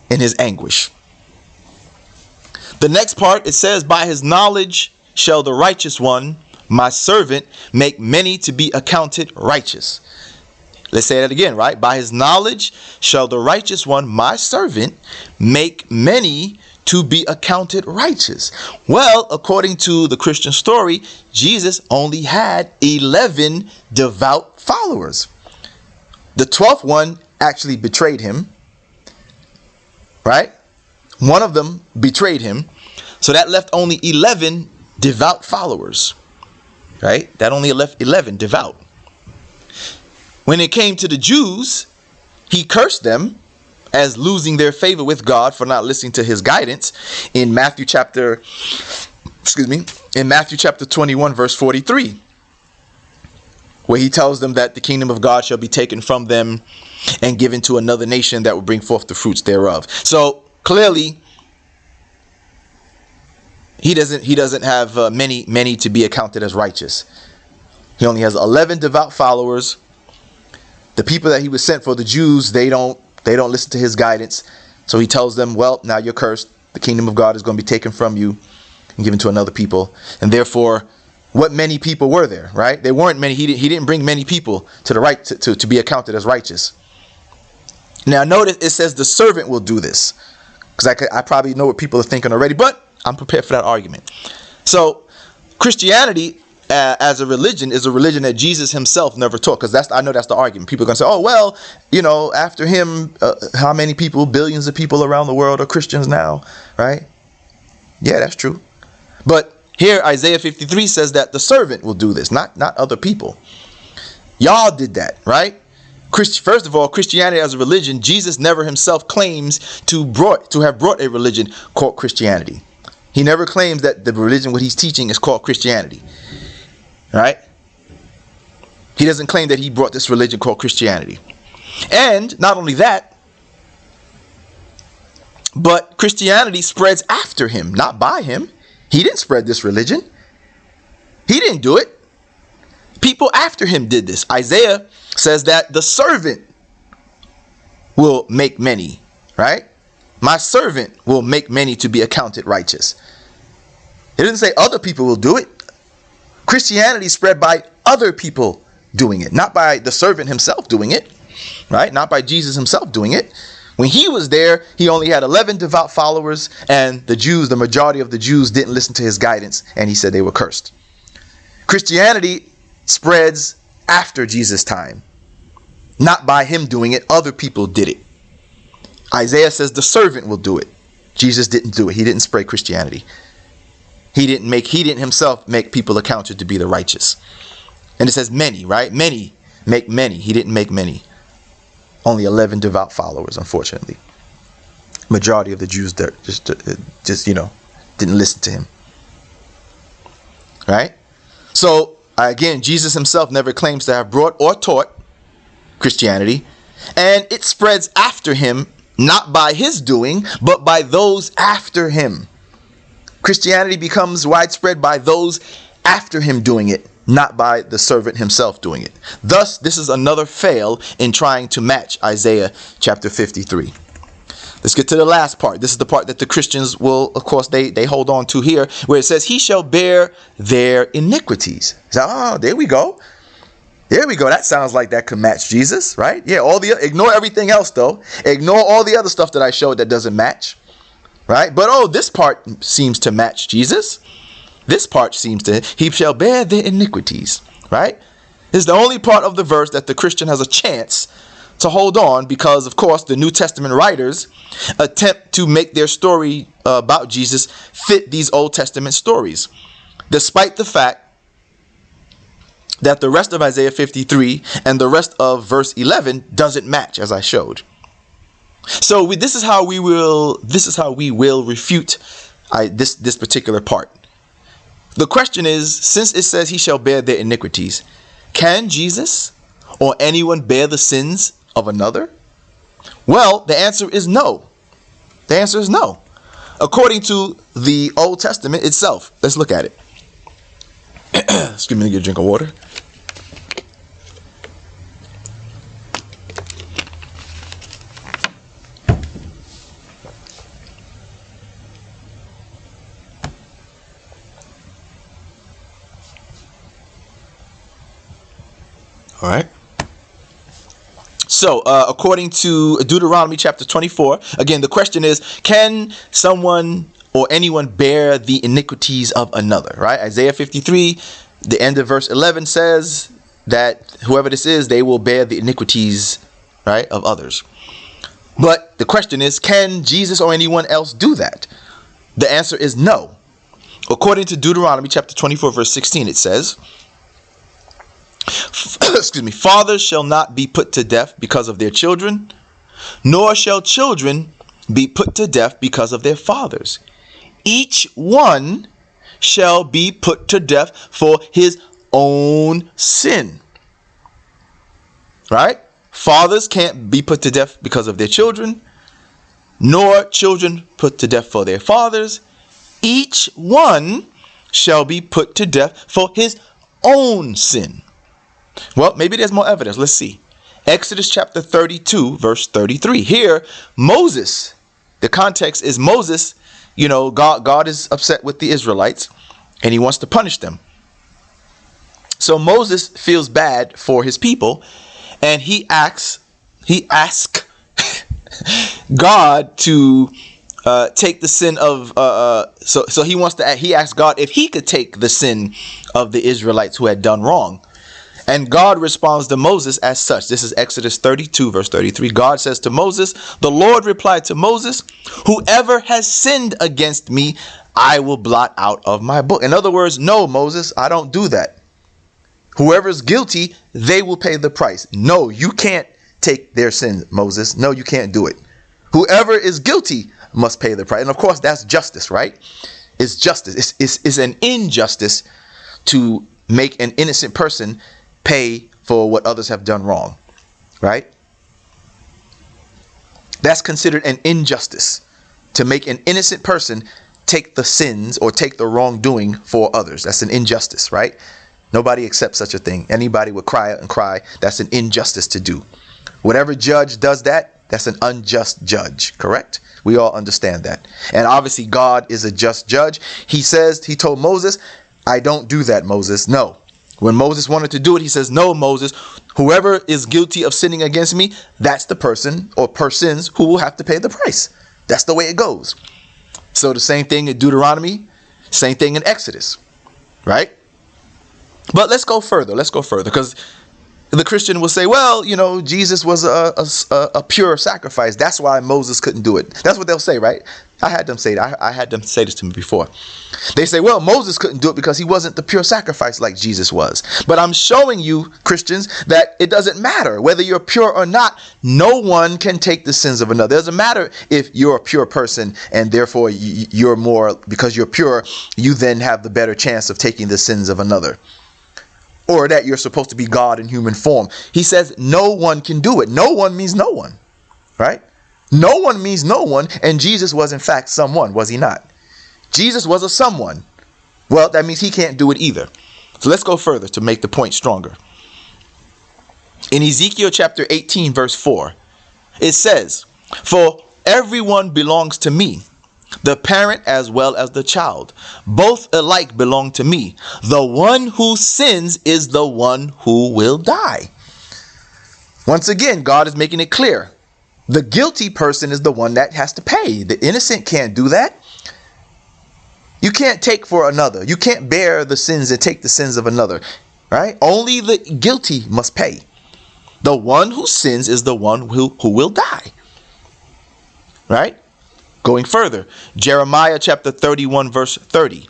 in his anguish. The next part, it says, by his knowledge shall the righteous one, my servant, make many to be accounted righteous. Let's say that again, right? By his knowledge shall the righteous one, my servant, make many to be accounted righteous. Well, according to the Christian story, Jesus only had 11 devout followers. The 12th one actually betrayed him, right? One of them betrayed him. So that left only 11 devout followers. Right? That only left 11 devout. When it came to the Jews, he cursed them as losing their favor with God for not listening to his guidance in Matthew chapter 21 verse 43, where he tells them that the kingdom of God shall be taken from them and given to another nation that will bring forth the fruits thereof. So clearly he doesn't have many to be accounted as righteous. He only has 11 devout followers. The people that he was sent for, the Jews, they don't listen to his guidance. So he tells them, well, now you're cursed. The kingdom of God is going to be taken from you and given to another people. And therefore, what many people were there, right? There weren't many. He didn't bring many people to the right to be accounted as righteous. Now notice it says the servant will do this, because I probably know what people are thinking already, but I'm prepared for that argument. So Christianity as a religion is a religion that Jesus himself never taught. Because I know that's the argument. People are going to say, oh, well, after him, how many people, billions of people around the world are Christians now, right? Yeah, that's true. But here, Isaiah 53 says that the servant will do this, not other people. Y'all did that, right? First of all, Christianity as a religion, Jesus never himself claims to have brought a religion called Christianity. He never claims that the religion, what he's teaching, is called Christianity. Right? He doesn't claim that he brought this religion called Christianity. And not only that, but Christianity spreads after him, not by him. He didn't spread this religion. He didn't do it. People after him did this. Isaiah says that the servant will make many, right? My servant will make many to be accounted righteous. It didn't say other people will do it. Christianity spread by other people doing it, not by the servant himself doing it, right? Not by Jesus himself doing it. When he was there, he only had 11 devout followers, and the Jews, the majority of the Jews, didn't listen to his guidance, and he said they were cursed. Christianity spreads after Jesus' time, not by him doing it. Other people did it. Isaiah says the servant will do it. Jesus didn't do it. He didn't spread Christianity. He didn't himself make people accounted to be the righteous. And it says many, right? Many make many. He didn't make many. Only 11 devout followers, unfortunately. Majority of the Jews there just didn't listen to him. Right? So, again, Jesus himself never claims to have brought or taught Christianity. And it spreads after him, not by his doing, but by those after him. Christianity becomes widespread by those after him doing it, not by the servant himself doing it. Thus, this is another fail in trying to match Isaiah chapter 53. Let's get to the last part. This is the part that the Christians will, of course, they hold on to here, where it says, he shall bear their iniquities. So, there we go. There we go. That sounds like that could match Jesus, right? Yeah, ignore everything else, though. Ignore all the other stuff that I showed that doesn't match. Right? But this part seems to match Jesus. This part seems to, he shall bear their iniquities. Right? This is the only part of the verse that the Christian has a chance to hold on, because, of course, the New Testament writers attempt to make their story about Jesus fit these Old Testament stories, despite the fact that the rest of Isaiah 53 and the rest of verse 11 doesn't match, as I showed. So this is how we will refute this particular part. The question is, since it says he shall bear their iniquities, can Jesus or anyone bear the sins of another? Well, the answer is no. The answer is no. According to the Old Testament itself. Let's look at it. Excuse me, get a drink of water. All right. So, according to Deuteronomy chapter 24, again, the question is, can someone or anyone bear the iniquities of another? Right? Isaiah 53, the end of verse 11 says that whoever this is, they will bear the iniquities, right, of others. But the question is, can Jesus or anyone else do that? The answer is no. According to Deuteronomy chapter 24, verse 16, it says, excuse me, fathers shall not be put to death because of their children, nor shall children be put to death because of their fathers. Each one shall be put to death for his own sin. Right? Fathers can't be put to death because of their children, nor children put to death for their fathers. Each one shall be put to death for his own sin. Well, maybe there's more evidence. Let's see. Exodus chapter 32, verse 33. Here, Moses, the context is Moses, God is upset with the Israelites and he wants to punish them. So Moses feels bad for his people and he asks God to take the sin of so he wants to he asked God if he could take the sin of the Israelites who had done wrong. And God responds to Moses as such. This is Exodus 32 verse 33. God says to Moses, the Lord replied to Moses, whoever has sinned against me, I will blot out of my book. In other words, no, Moses, I don't do that. Whoever is guilty, they will pay the price. No, you can't take their sin, Moses. No, you can't do it. Whoever is guilty must pay the price. And of course, that's justice, right? It's justice. It's an injustice to make an innocent person pay for what others have done wrong, right? That's considered an injustice, to make an innocent person take the sins or take the wrongdoing for others. That's an injustice, right? Nobody accepts such a thing. Anybody would cry out and cry. That's an injustice to do. Whatever judge does that, that's an unjust judge, correct? We all understand that. And obviously God is a just judge. He told Moses, I don't do that, Moses. No. When Moses wanted to do it, he says, no, Moses, whoever is guilty of sinning against me, that's the person or persons who will have to pay the price. That's the way it goes. So the same thing in Deuteronomy, same thing in Exodus, right? But let's go further. Let's go further, because the Christian will say, well, you know, Jesus was a pure sacrifice. That's why Moses couldn't do it. That's what they'll say, right? I had them say that. I had them say this to me before. They say, well, Moses couldn't do it because he wasn't the pure sacrifice like Jesus was. But I'm showing you, Christians, that it doesn't matter whether you're pure or not. No one can take the sins of another. It doesn't matter if you're a pure person and therefore you're more, because you're pure, you then have the better chance of taking the sins of another. Or that you're supposed to be God in human form. He says no one can do it. No one means no one, right? No one means no one. And Jesus was in fact someone, was he not? Jesus was a someone. Well, that means he can't do it either. So let's go further to make the point stronger. In Ezekiel chapter 18 verse 4, it says, for everyone belongs to me, the parent as well as the child. Both alike belong to me. The one who sins is the one who will die. Once again, God is making it clear. The guilty person is the one that has to pay. The innocent can't do that. You can't take for another. You can't bear the sins and take the sins of another, right? Only the guilty must pay. The one who sins is the one who will die, right? Going further, Jeremiah chapter 31 verse 30.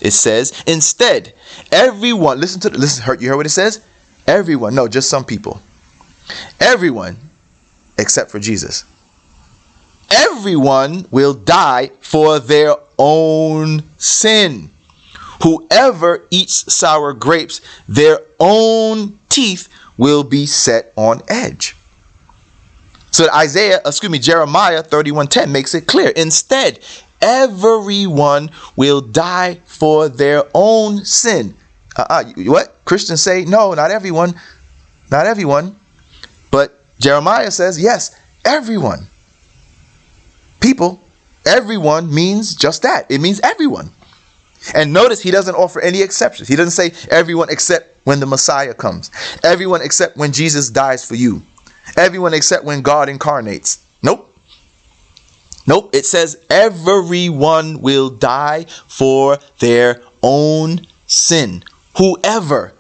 It says, instead, everyone, listen, you heard what it says? Everyone, no, just some people. Everyone, except for Jesus. Everyone will die for their own sin. Whoever eats sour grapes, their own teeth will be set on edge. So Jeremiah 31:10 makes it clear. Instead, everyone will die for their own sin. What? Christians say, no, not everyone. Not everyone. But Jeremiah says, yes, everyone. People, everyone means just that. It means everyone. And notice he doesn't offer any exceptions. He doesn't say everyone except when the Messiah comes. Everyone except when Jesus dies for you. Everyone except when God incarnates. Nope. Nope. It says everyone will die for their own sin. Whoever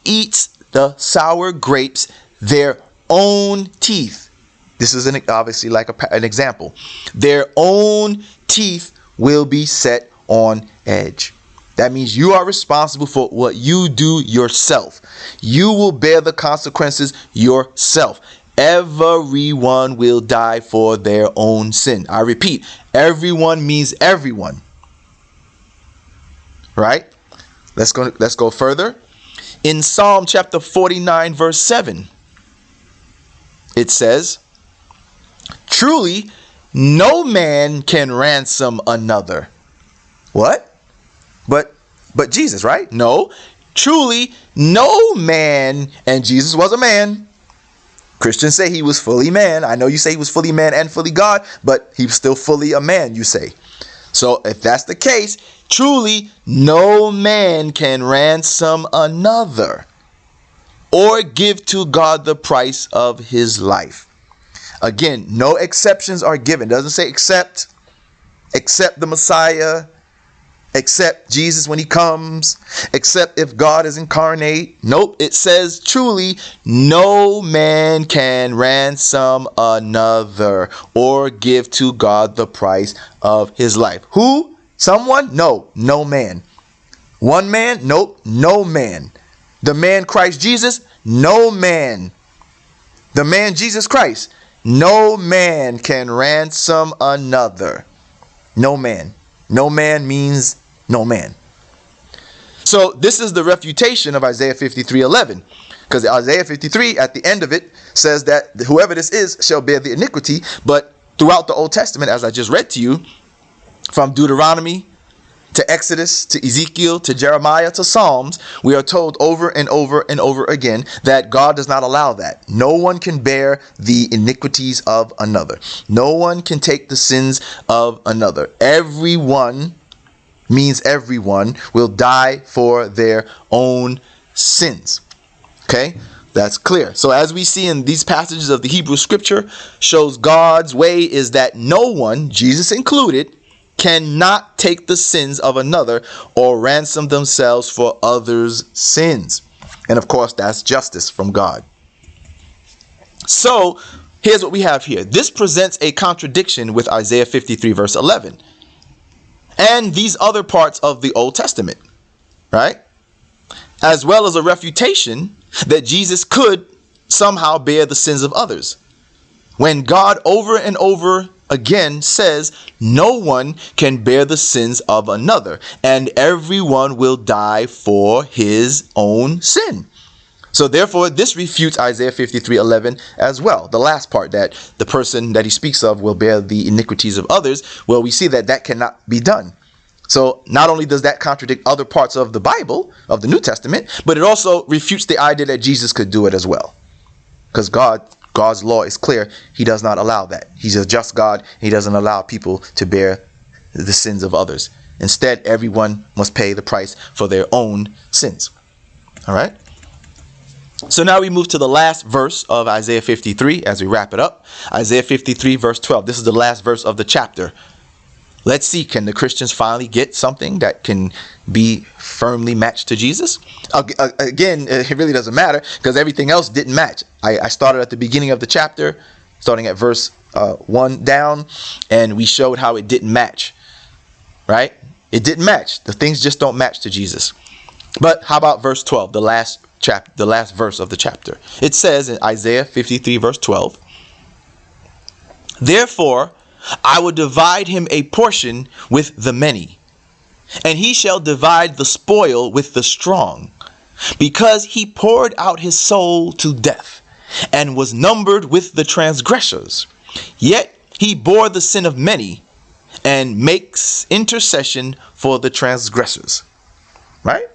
eats the sour grapes, their own teeth. This is obviously like an example. Their own teeth will be set on edge. That means you are responsible for what you do yourself. You will bear the consequences yourself. Everyone will die for their own sin. I repeat, everyone means everyone. Right? Let's go further. In Psalm chapter 49 verse 7, it says, truly no man can ransom another. What? But Jesus, right? No. Truly no man, and Jesus was a man. Christians say he was fully man. I know you say he was fully man and fully God, but he was still fully a man, you say. So if that's the case, truly no man can ransom another or give to God the price of his life. Again, no exceptions are given. It doesn't say except. accept the Messiah, accept Jesus when he comes, except if God is incarnate. Nope, it says truly, no man can ransom another or give to God the price of his life. Who? Someone? No, no man. One man? Nope, no man. The man Christ Jesus? No man. The man Jesus Christ? No man can ransom another. No man. No man means no man. So this is the refutation of Isaiah 53:11, because Isaiah 53 at the end of it says that whoever this is shall bear the iniquity. But throughout the Old Testament, as I just read to you, from Deuteronomy to Exodus to Ezekiel to Jeremiah to Psalms, we are told over and over and over again that God does not allow that. No one can bear the iniquities of another. No one can take the sins of another. Everyone means everyone will die for their own sins. Okay, that's clear. So as we see in these passages of the Hebrew scripture, shows God's way is that no one, Jesus included, cannot take the sins of another or ransom themselves for others' sins. And of course, that's justice from God. So here's what we have here. This presents a contradiction with Isaiah 53 verse 11 and these other parts of the Old Testament, right? As well as a refutation that Jesus could somehow bear the sins of others, when God over and over again says no one can bear the sins of another, and everyone will die for his own sin. So therefore, this refutes Isaiah 53:11 as well. The last part, that the person that he speaks of will bear the iniquities of others. Well, we see that that cannot be done. So not only does that contradict other parts of the Bible, of the New Testament, but it also refutes the idea that Jesus could do it as well. Because God's law is clear. He does not allow that. He's a just God. He doesn't allow people to bear the sins of others. Instead, everyone must pay the price for their own sins. All right. So now we move to the last verse of Isaiah 53 as we wrap it up. Isaiah 53 verse 12. This is the last verse of the chapter. Let's see, can the Christians finally get something that can be firmly matched to Jesus? Again, it really doesn't matter because everything else didn't match. I started at the beginning of the chapter, starting at verse 1 down, and we showed how it didn't match, right? It didn't match. The things just don't match to Jesus. But how about verse 12, the last verse of the chapter? It says in Isaiah 53 verse 12, "Therefore I will divide him a portion with the many, and he shall divide the spoil with the strong, because he poured out his soul to death, and was numbered with the transgressors. Yet he bore the sin of many, and makes intercession for the transgressors." Right?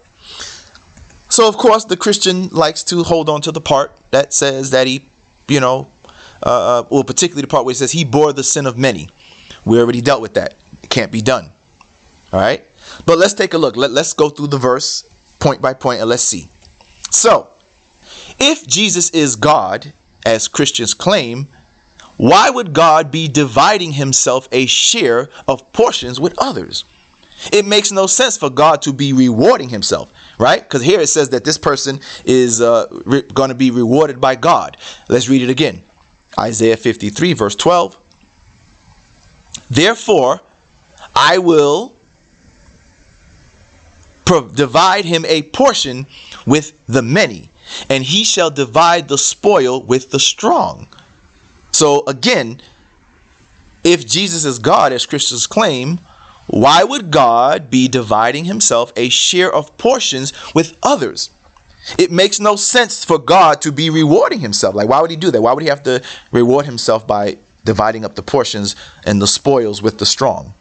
So, of course, the Christian likes to hold on to the part that says that he, well, particularly the part where it says he bore the sin of many. We already dealt with that. It can't be done. All right. But let's take a look. Let's go through the verse point by point and let's see. So, if Jesus is God, as Christians claim, why would God be dividing himself a share of portions with others? It makes no sense for God to be rewarding himself, right? Because here it says that this person is going to be rewarded by God. Let's read it again. Isaiah 53 verse 12. "Therefore, I will divide him a portion with the many, and he shall divide the spoil with the strong." So again, if Jesus is God, as Christians claim, why would God be dividing himself a share of portions with others? It makes no sense for God to be rewarding himself. Like, why would he do that? Why would he have to reward himself by dividing up the portions and the spoils with the strong?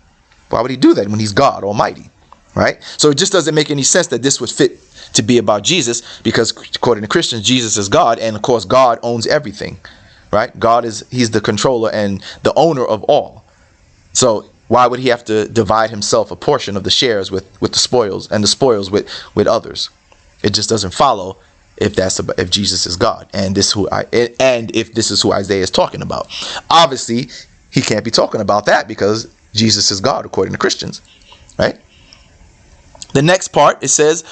Why would he do that when he's God Almighty? Right? So it just doesn't make any sense that this would fit to be about Jesus, because according to Christians, Jesus is God, and of course God owns everything. Right? He's the controller and the owner of all. So why would he have to divide himself a portion of the shares with the spoils, and the spoils with others? It just doesn't follow if Jesus is God, and if this is who Isaiah is talking about. Obviously, he can't be talking about that, because Jesus is God according to Christians, right? The next part, it says,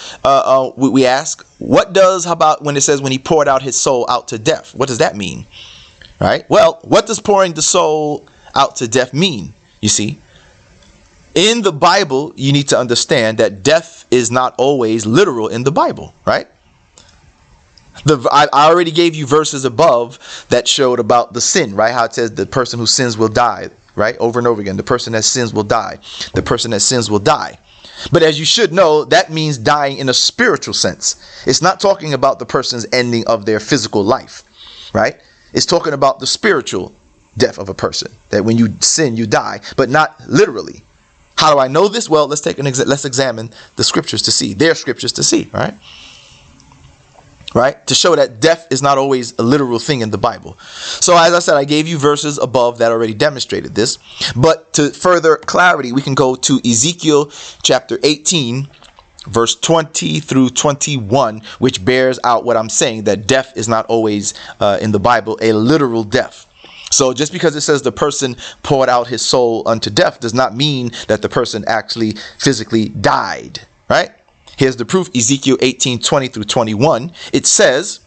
we ask, how about when it says when he poured out his soul out to death? What does that mean? Right? Well, what does pouring the soul out to death mean? You see, in the Bible, you need to understand that death is not always literal in the Bible, right? I already gave you verses above that showed about the sin, right? How it says the person who sins will die, right? Over and over again. The person that sins will die. The person that sins will die. But as you should know, that means dying in a spiritual sense. It's not talking about the person's ending of their physical life, right? It's talking about the spiritual death of a person. That when you sin, you die, but not literally. How do I know this? Well, let's examine the scriptures to see. Their scriptures to see, right? Right? To show that death is not always a literal thing in the Bible. So as I said, I gave you verses above that already demonstrated this. But to further clarity, we can go to Ezekiel chapter 18, verse 20 through 21, which bears out what I'm saying, that death is not always in the Bible a literal death. So just because it says the person poured out his soul unto death does not mean that the person actually physically died, right? Here's the proof, Ezekiel 18, 20 through 21. It says,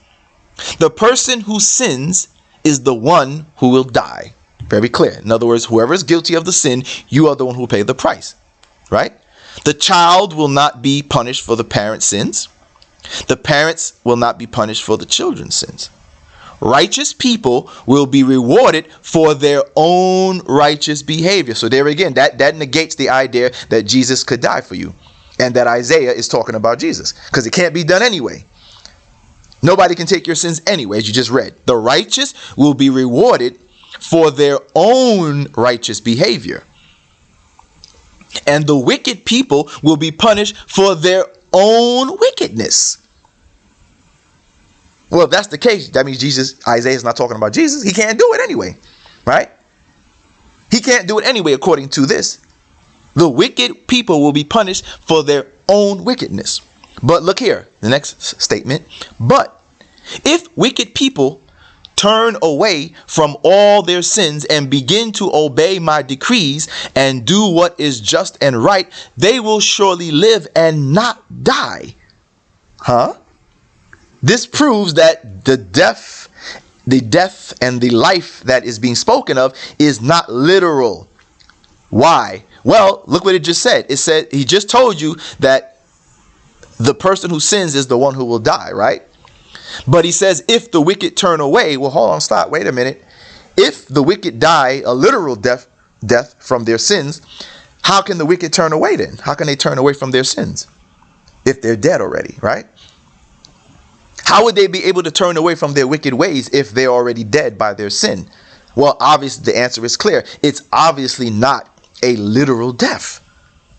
the person who sins is the one who will die. Very clear. In other words, whoever is guilty of the sin, you are the one who will pay the price, right? The child will not be punished for the parent's sins. The parents will not be punished for the children's sins. Righteous people will be rewarded for their own righteous behavior. So there again, that negates the idea that Jesus could die for you. And that Isaiah is talking about Jesus, because it can't be done anyway. Nobody can take your sins anyway, as you just read. The righteous will be rewarded for their own righteous behavior. And the wicked people will be punished for their own wickedness. Well, if that's the case, that means Isaiah is not talking about Jesus. He can't do it anyway, right? He can't do it anyway according to this. The wicked people will be punished for their own wickedness. But look here, the next statement. But if wicked people turn away from all their sins and begin to obey my decrees and do what is just and right, they will surely live and not die. This proves that the death and the life that is being spoken of is not literal. Why? Well, look what it just said. It said, he just told you that the person who sins is the one who will die, right? But he says, if the wicked turn away, well, hold on, stop, wait a minute. If the wicked die a literal death from their sins, how can the wicked turn away then? How can they turn away from their sins if they're dead already, right? How would they be able to turn away from their wicked ways if they're already dead by their sin? Well, obviously, the answer is clear. It's obviously not a literal death,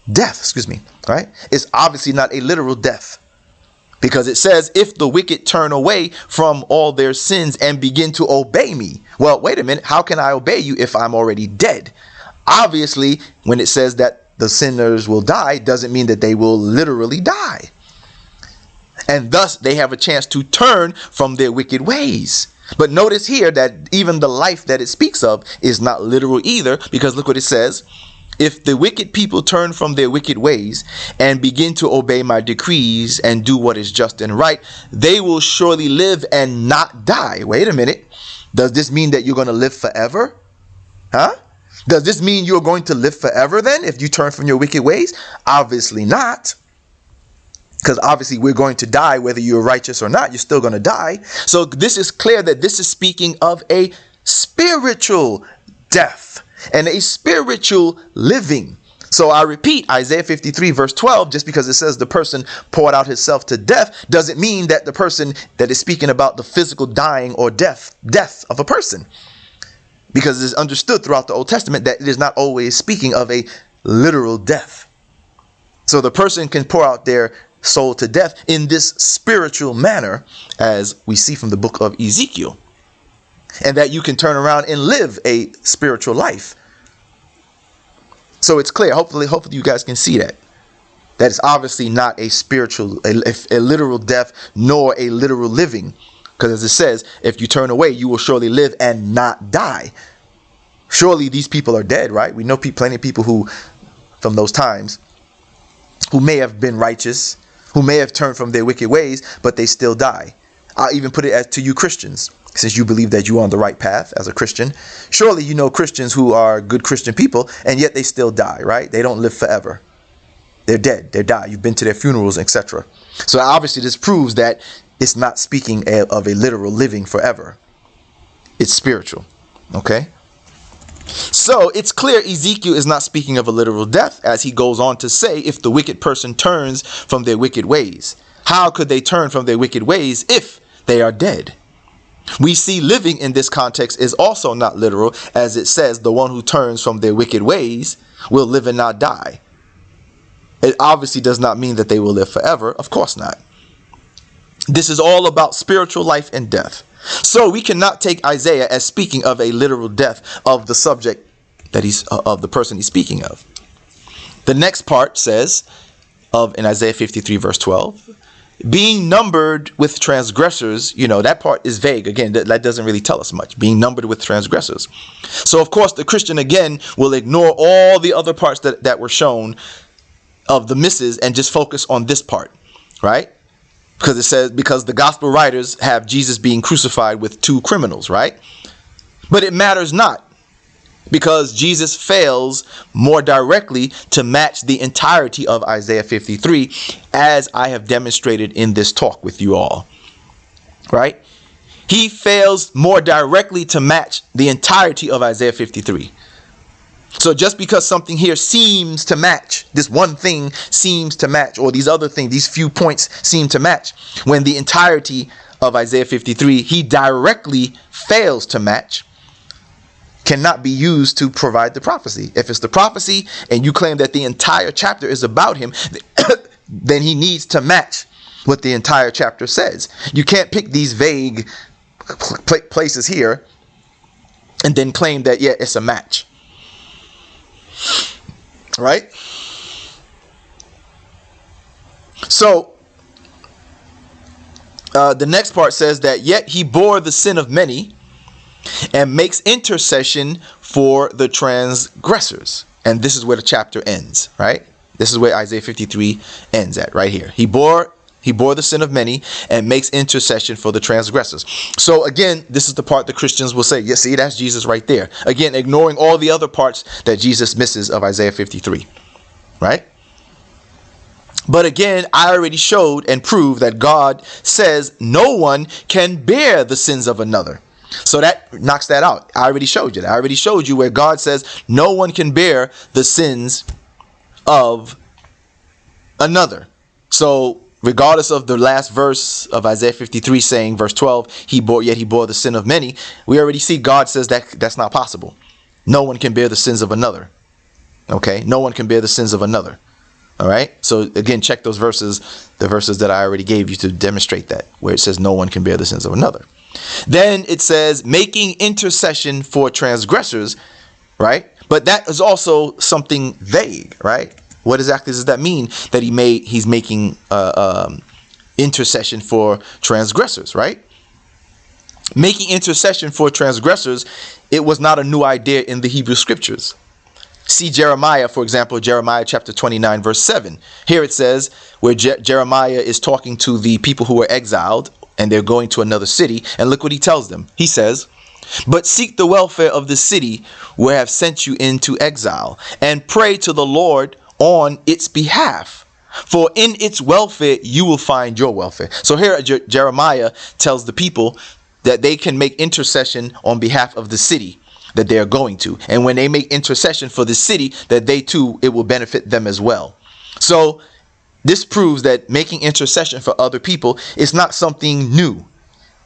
right? It's obviously not a literal death, because it says, if the wicked turn away from all their sins and begin to obey me. Well, wait a minute. How can I obey you if I'm already dead? Obviously, when it says that the sinners will die, doesn't mean that they will literally die. And thus they have a chance to turn from their wicked ways. But notice here that even the life that it speaks of is not literal either, because look what it says. If the wicked people turn from their wicked ways and begin to obey my decrees and do what is just and right, they will surely live and not die. Wait a minute. Does this mean that you're going to live forever? Does this mean you're going to live forever then if you turn from your wicked ways? Obviously not. Because obviously we're going to die whether you're righteous or not. You're still going to die. So this is clear that this is speaking of a spiritual death and a spiritual living. So I repeat, Isaiah 53 verse 12, just because it says the person poured out himself to death, doesn't mean that the person that is speaking about the physical dying or death of a person. Because it is understood throughout the Old Testament that it is not always speaking of a literal death. So the person can pour out their soul to death in this spiritual manner, as we see from the book of Ezekiel. And that you can turn around and live a spiritual life. So it's clear. Hopefully you guys can see that. That it's obviously not a spiritual, a literal death, nor a literal living. Because as it says, if you turn away, you will surely live and not die. Surely these people are dead, right? We know plenty of people who, from those times, who may have been righteous, who may have turned from their wicked ways, but they still die. I'll even put it as to you Christians, since you believe that you're on the right path as a Christian. Surely you know Christians who are good Christian people, and yet they still die, right? They don't live forever. They're dead. They die. You've been to their funerals, etc. So obviously this proves that it's not speaking of a literal living forever. It's spiritual. Okay? So it's clear Ezekiel is not speaking of a literal death, as he goes on to say, if the wicked person turns from their wicked ways. How could they turn from their wicked ways if they are dead? We see living in this context is also not literal, as it says the one who turns from their wicked ways will live and not die. It obviously does not mean that they will live forever. Of course not. This is all about spiritual life and death. So we cannot take Isaiah as speaking of a literal death of the subject that of the person he's speaking of. The next part says in Isaiah 53 verse 12, being numbered with transgressors. That part is vague. Again, that doesn't really tell us much. Being numbered with transgressors. So of course the Christian again will ignore all the other parts that were shown of the misses and just focus on this part, right? Because it says, because the gospel writers have Jesus being crucified with two criminals, right? But it matters not, because Jesus fails more directly to match the entirety of Isaiah 53, as I have demonstrated in this talk with you all, right? He fails more directly to match the entirety of Isaiah 53. So just because something here seems to match, this one thing seems to match, or these other things, these few points seem to match, when the entirety of Isaiah 53, he directly fails to match, cannot be used to provide the prophecy. If it's the prophecy and you claim that the entire chapter is about him, then he needs to match what the entire chapter says. You can't pick these vague places here and then claim that, yeah, it's a match. Right? So the next part says that yet he bore the sin of many and makes intercession for the transgressors. And this is where the chapter ends, right? This is where Isaiah 53 ends at, right here. He bore the sin of many and makes intercession for the transgressors. So again, this is the part the Christians will say, yeah, see, that's Jesus right there. Again, ignoring all the other parts that Jesus misses of Isaiah 53, right? But again, I already showed and proved that God says no one can bear the sins of another. So that knocks that out. I already showed you that. I already showed you where God says no one can bear the sins of another. So regardless of the last verse of Isaiah 53 saying, verse 12, yet he bore the sin of many, we already see God says that that's not possible. No one can bear the sins of another. Okay? No one can bear the sins of another. All right? So again, check those verses, the verses that I already gave you to demonstrate that, where it says no one can bear the sins of another. Then it says making intercession for transgressors, right? But that is also something vague, right? What exactly does that mean that he's making intercession for transgressors, right? Making intercession for transgressors, it was not a new idea in the Hebrew scriptures. See Jeremiah, for example, Jeremiah chapter 29, verse 7. Here it says, where Jeremiah is talking to the people who were exiled and they're going to another city. And look what he tells them. He says, but seek the welfare of the city where I have sent you into exile, and pray to the Lord on its behalf. For in its welfare you will find your welfare. So here Jeremiah tells the people that they can make intercession on behalf of the city that they are going to. And when they make intercession for the city, that they too, it will benefit them as well. So this proves that making intercession for other people is not something new.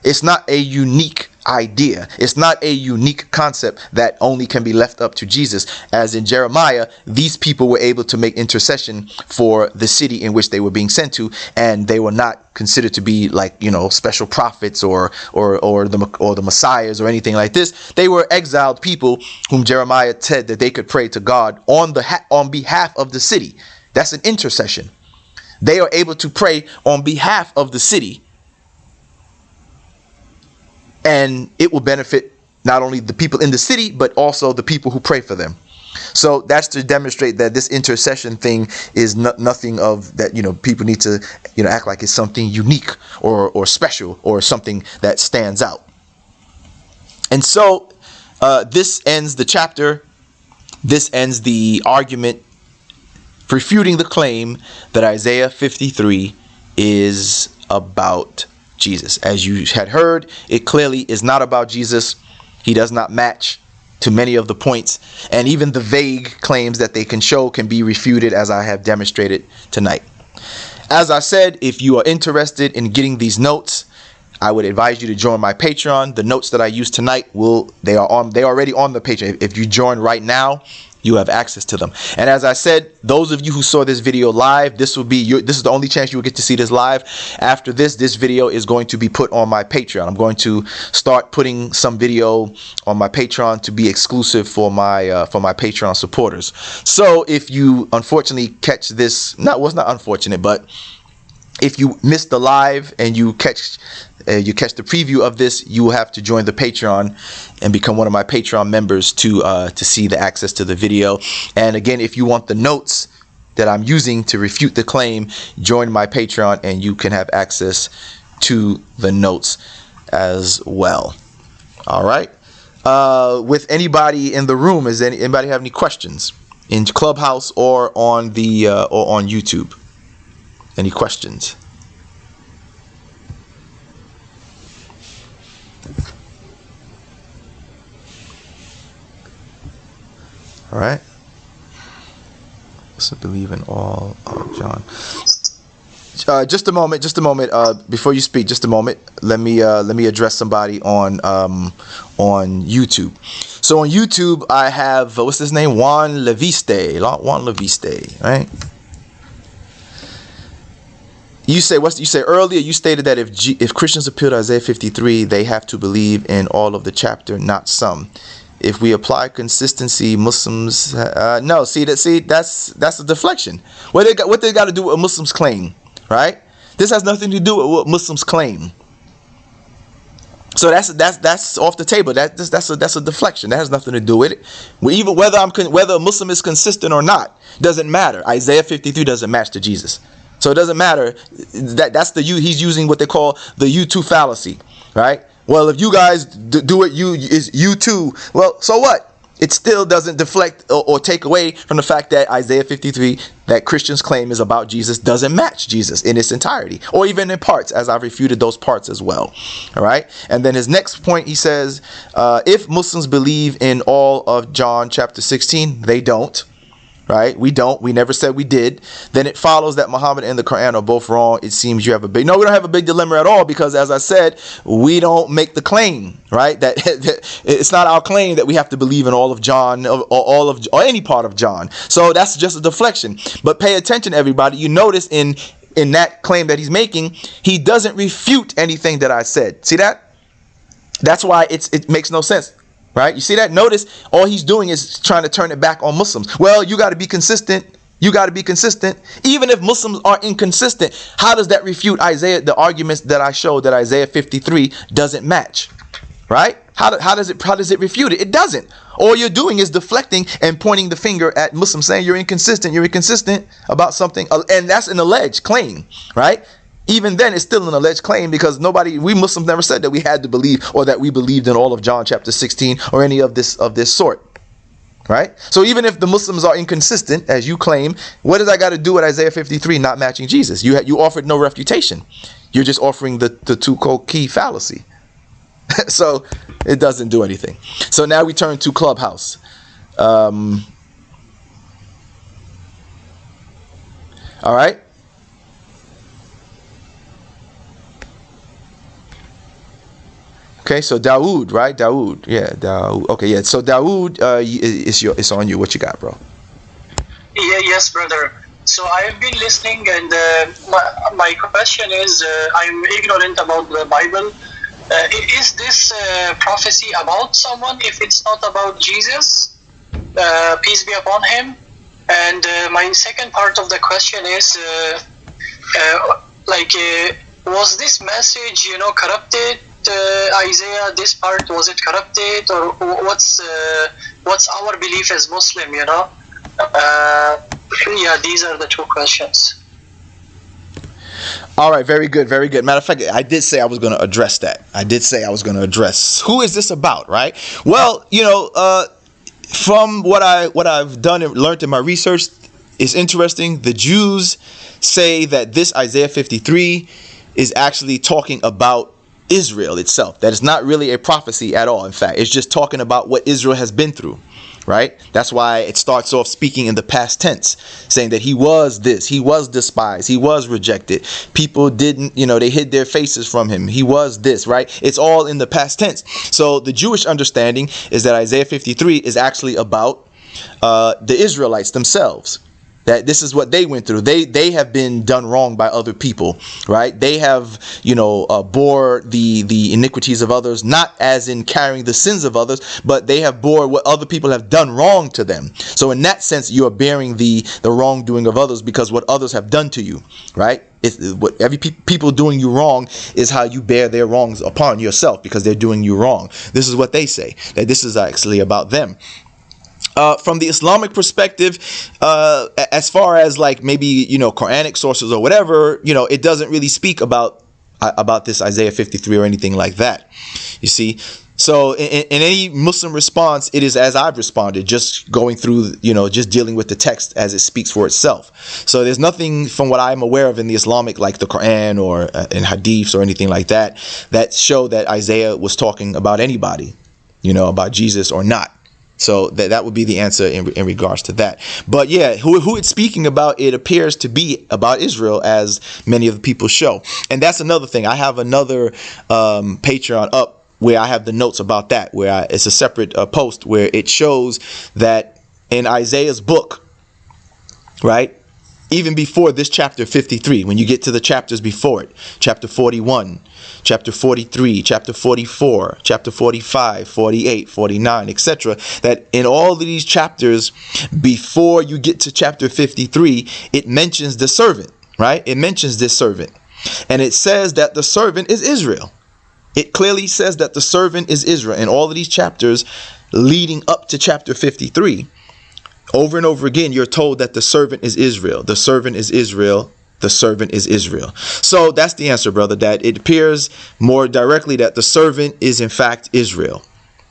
It's not a unique idea. It's not a unique concept that only can be left up to Jesus. As in Jeremiah, these people were able to make intercession for the city in which they were being sent to, and they were not considered to be like, special prophets or the messiahs or anything like this. They were exiled people whom Jeremiah said that they could pray to God on behalf of the city. That's an intercession. They are able to pray on behalf of the city, and it will benefit not only the people in the city, but also the people who pray for them. So that's to demonstrate that this intercession thing is nothing of that, people need to, act like it's something unique or special or something that stands out. And so this ends the chapter. This ends the argument refuting the claim that Isaiah 53 is about Jesus. As you had heard, it clearly is not about Jesus. He does not match to many of the points, and even the vague claims that they can show can be refuted, as I have demonstrated tonight. As I said, if you are interested in getting these notes, I would advise you to join my Patreon. The notes that I use tonight they are already on the Patreon. If you join right now, you have access to them. And as I said, those of you who saw this video live, this is the only chance you will get to see this live. After this video is going to be put on my Patreon. I'm going to start putting some video on my Patreon to be exclusive for my Patreon supporters. So if you unfortunately catch this, not unfortunate, but if you missed the live and you catch the preview of this, you will have to join the Patreon and become one of my Patreon members to see the access to the video. And again, if you want the notes that I'm using to refute the claim, join my Patreon and you can have access to the notes as well. All right. With anybody in the room, does anybody have any questions in Clubhouse or on the or on YouTube? Any questions? All right. So believe in all of John. Just a moment. Before you speak, just a moment. Let me address somebody on YouTube. So on YouTube, I have what's his name? Juan Leviste, right? You say earlier. You stated that if Christians appeal to Isaiah 53, they have to believe in all of the chapter, not some. If we apply consistency, Muslims no. That's a deflection. What they got to do with a Muslim's claim, right? This has nothing to do with what Muslims claim. So that's off the table. That's a deflection. That has nothing to do with it. Even whether a Muslim is consistent or not doesn't matter. Isaiah 53 doesn't match to Jesus. So it doesn't matter. He's using what they call the U2 fallacy, right? Well, if you guys do it, you too. Well, so what? It still doesn't deflect or take away from the fact that Isaiah 53, that Christians claim is about Jesus, doesn't match Jesus in its entirety, or even in parts, as I've refuted those parts as well. All right. And then his next point, he says, if Muslims believe in all of John chapter 16, they don't. Right? We don't. We never said we did. Then it follows that Muhammad and the Quran are both wrong. It seems you have we don't have a big dilemma at all, because as I said, we don't make the claim, right? That it's not our claim that we have to believe in all of John or any part of John. So that's just a deflection. But pay attention, everybody. You notice in that claim that he's making, he doesn't refute anything that I said. See that? That's why it makes no sense. Right? You see that? Notice all he's doing is trying to turn it back on Muslims. Well, you got to be consistent. You got to be consistent. Even if Muslims are inconsistent, how does that refute the arguments that I showed that Isaiah 53 doesn't match? Right? How does it refute it? It doesn't. All you're doing is deflecting and pointing the finger at Muslims, saying you're inconsistent about something, and that's an alleged claim, right? Even then, it's still an alleged claim, because we Muslims never said that we had to believe, or that we believed in all of John chapter 16 or any of this sort, right? So even if the Muslims are inconsistent, as you claim, what does that got to do with Isaiah 53 not matching Jesus? You offered no refutation. You're just offering the two-key fallacy. So it doesn't do anything. So now we turn to Clubhouse. All right. Okay, so Dawood, right? Dawood, yeah, Dawood. Okay, yeah. So Dawood, it's on you. What you got, bro? Yeah, yes, brother. So I have been listening, and my question is, I'm ignorant about the Bible. Is this prophecy about someone if it's not about Jesus? Peace be upon him. And my second part of the question is, was this message, corrupted? Isaiah, this part, was it corrupted, or what's our belief as Muslim? Yeah, these are the two questions. All right, very good, very good. Matter of fact, I did say I was going to address that. I did say I was going to address who is this about, right? Well, from what I've done and learned in my research, it's interesting. The Jews say that this Isaiah 53 is actually talking about Israel itself. That is not really a prophecy at all. In fact, it's just talking about what Israel has been through, right? That's why it starts off speaking in the past tense, saying that he was this, he was despised, he was rejected. People didn't, they hid their faces from him. He was this, right? It's all in the past tense. So the Jewish understanding is that Isaiah 53 is actually about the Israelites themselves. That this is what they went through. They have been done wrong by other people, right? They have, bore the iniquities of others, not as in carrying the sins of others, but they have bore what other people have done wrong to them. So in that sense, you are bearing the wrongdoing of others because what others have done to you, right? What every people doing you wrong is how you bear their wrongs upon yourself because they're doing you wrong. This is what they say, that this is actually about them. From the Islamic perspective, as far as like maybe Quranic sources or whatever, it doesn't really speak about this Isaiah 53 or anything like that. You see, so in any Muslim response, it is as I've responded, just going through, just dealing with the text as it speaks for itself. So there's nothing from what I'm aware of in the Islamic, like the Quran or in hadiths or anything like that, that show that Isaiah was talking about anybody, about Jesus or not. So that would be the answer in regards to that. But yeah, who it's speaking about, it appears to be about Israel, as many of the people show. And that's another thing. I have another Patreon up where I have the notes about that, where it's a separate post where it shows that in Isaiah's book, right, even before this chapter 53, when you get to the chapters before it, chapter 41, chapter 43, chapter 44, chapter 45, 48, 49, etc., that in all of these chapters, before you get to chapter 53, it mentions the servant, right? It mentions this servant. And it says that the servant is Israel. It clearly says that the servant is Israel in all of these chapters leading up to chapter 53. Over and over again, you're told that the servant is Israel. The servant is Israel. The servant is Israel. So that's the answer, brother, that it appears more directly that the servant is in fact Israel,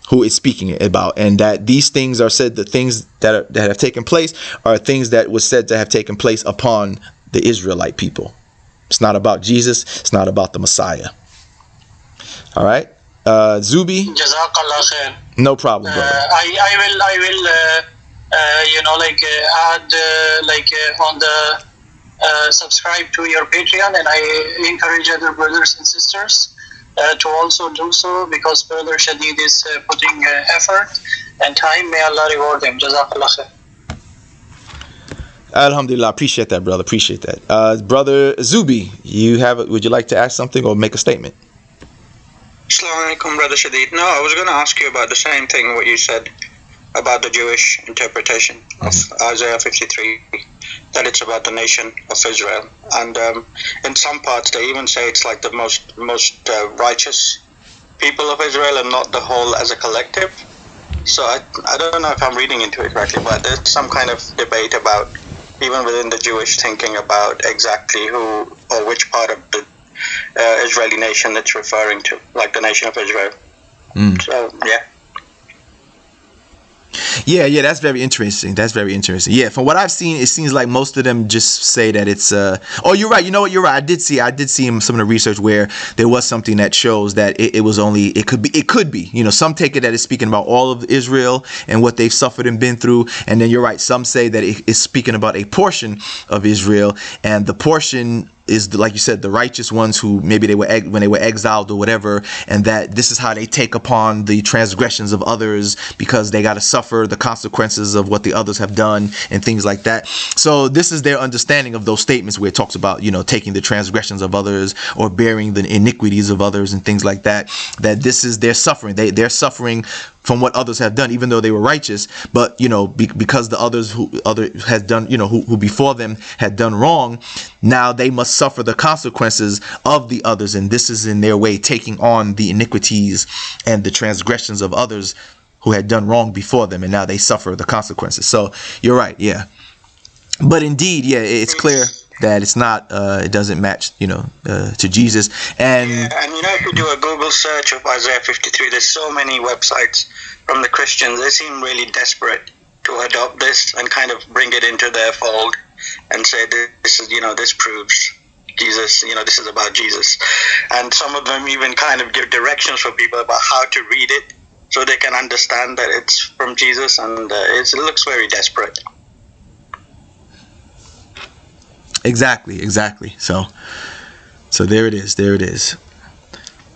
who is speaking about, and that these things are said, the things that have taken place are things that was said to have taken place upon the Israelite people. It's not about Jesus. It's not about the Messiah. All right. Zubi? Jazakallah khair. No problem, brother. I will add on the subscribe to your Patreon, and I encourage other brothers and sisters to also do so, because Brother Shadid is putting effort and time. May Allah reward him. Jazakallah khair. Alhamdulillah, appreciate that, brother. Appreciate that. Brother Zubi, would you like to ask something or make a statement? Assalamu alaikum, Brother Shadid. No, I was going to ask you about the same thing, what you said about the Jewish interpretation of Isaiah 53, that it's about the nation of Israel. And in some parts, they even say it's like the most righteous people of Israel and not the whole as a collective. So I don't know if I'm reading into it correctly, but there's some kind of debate about, even within the Jewish thinking, about exactly who or which part of the Israeli nation it's referring to, like the nation of Israel. So, yeah. Yeah, that's very interesting. Yeah, from what I've seen, it seems like most of them just say that it's oh, you're right. You know what? You're right. I did see some of the research where there was something that shows that it could be. Some take it that it's speaking about all of Israel and what they've suffered and been through, and then you're right. Some say that it is speaking about a portion of Israel, and the portion is, like you said, the righteous ones who maybe when they were exiled or whatever, and that this is how they take upon the transgressions of others because they got to suffer the consequences of what the others have done and things like that. So this is their understanding of those statements where it talks about, taking the transgressions of others or bearing the iniquities of others and things like that, that this is their suffering. They're suffering from what others have done, even though they were righteous. But because the others who had done, who before them had done wrong, now they must suffer the consequences of the others, and this is in their way taking on the iniquities and the transgressions of others who had done wrong before them, and now they suffer the consequences. So you're right, yeah. But indeed, yeah, it's clear that it's not, it doesn't match, to Jesus. And if you do a Google search of Isaiah 53, there's so many websites from the Christians. They seem really desperate to adopt this and kind of bring it into their fold and say this is, this proves Jesus, this is about Jesus. And some of them even kind of give directions for people about how to read it so they can understand that it's from Jesus, and it looks very desperate. Exactly. So there it is.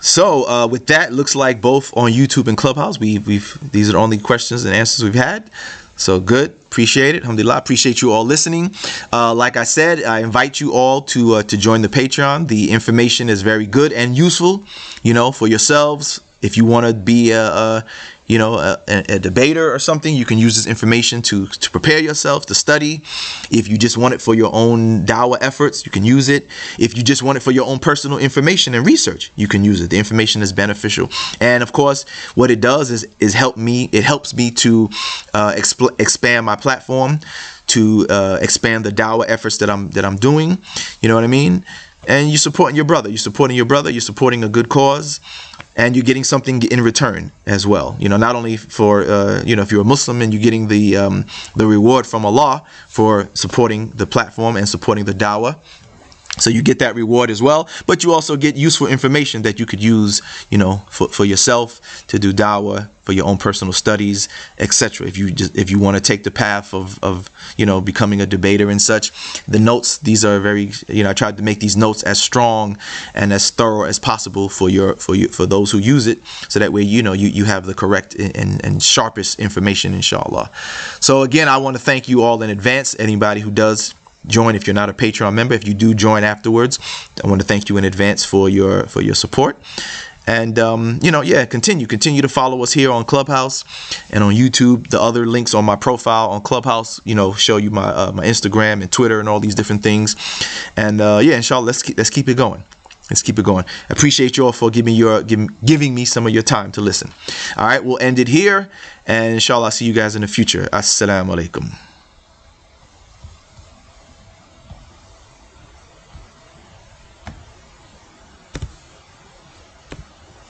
So with that, looks like both on YouTube and Clubhouse, these are the only questions and answers we've had. So good, appreciate it. Alhamdulillah, appreciate you all listening. Like I said, I invite you all to join the Patreon. The information is very good and useful, for yourselves. If you want to be a debater or something, you can use this information to prepare yourself, to study. If you just want it for your own dawah efforts, you can use it. If you just want it for your own personal information and research, you can use it. The information is beneficial. And of course, what it does is help me. It helps me to expand my platform, to expand the dawah efforts that I'm doing. You know what I mean? And you're supporting your brother. You're supporting a good cause. And you're getting something in return as well. Not only for, if you're a Muslim and you're getting the reward from Allah for supporting the platform and supporting the dawah. So you get that reward as well, but you also get useful information that you could use, for yourself, to do dawah, for your own personal studies, etc. If you want to take the path of becoming a debater and such, the notes, these are very, I tried to make these notes as strong and as thorough as possible for those who use it, so that way you have the correct and sharpest information, inshallah. So again, I want to thank you all in advance. Anybody who does join, if you're not a Patreon member, if you do join afterwards, I want to thank you in advance for your support. And continue to follow us here on Clubhouse and on YouTube. The other links on my profile on Clubhouse, show you my Instagram and Twitter and all these different things. And inshallah, let's keep it going. I appreciate you all for giving me some of your time to listen. All right, we'll end it here, and inshallah, I'll see you guys in the future. Assalamu alaikum.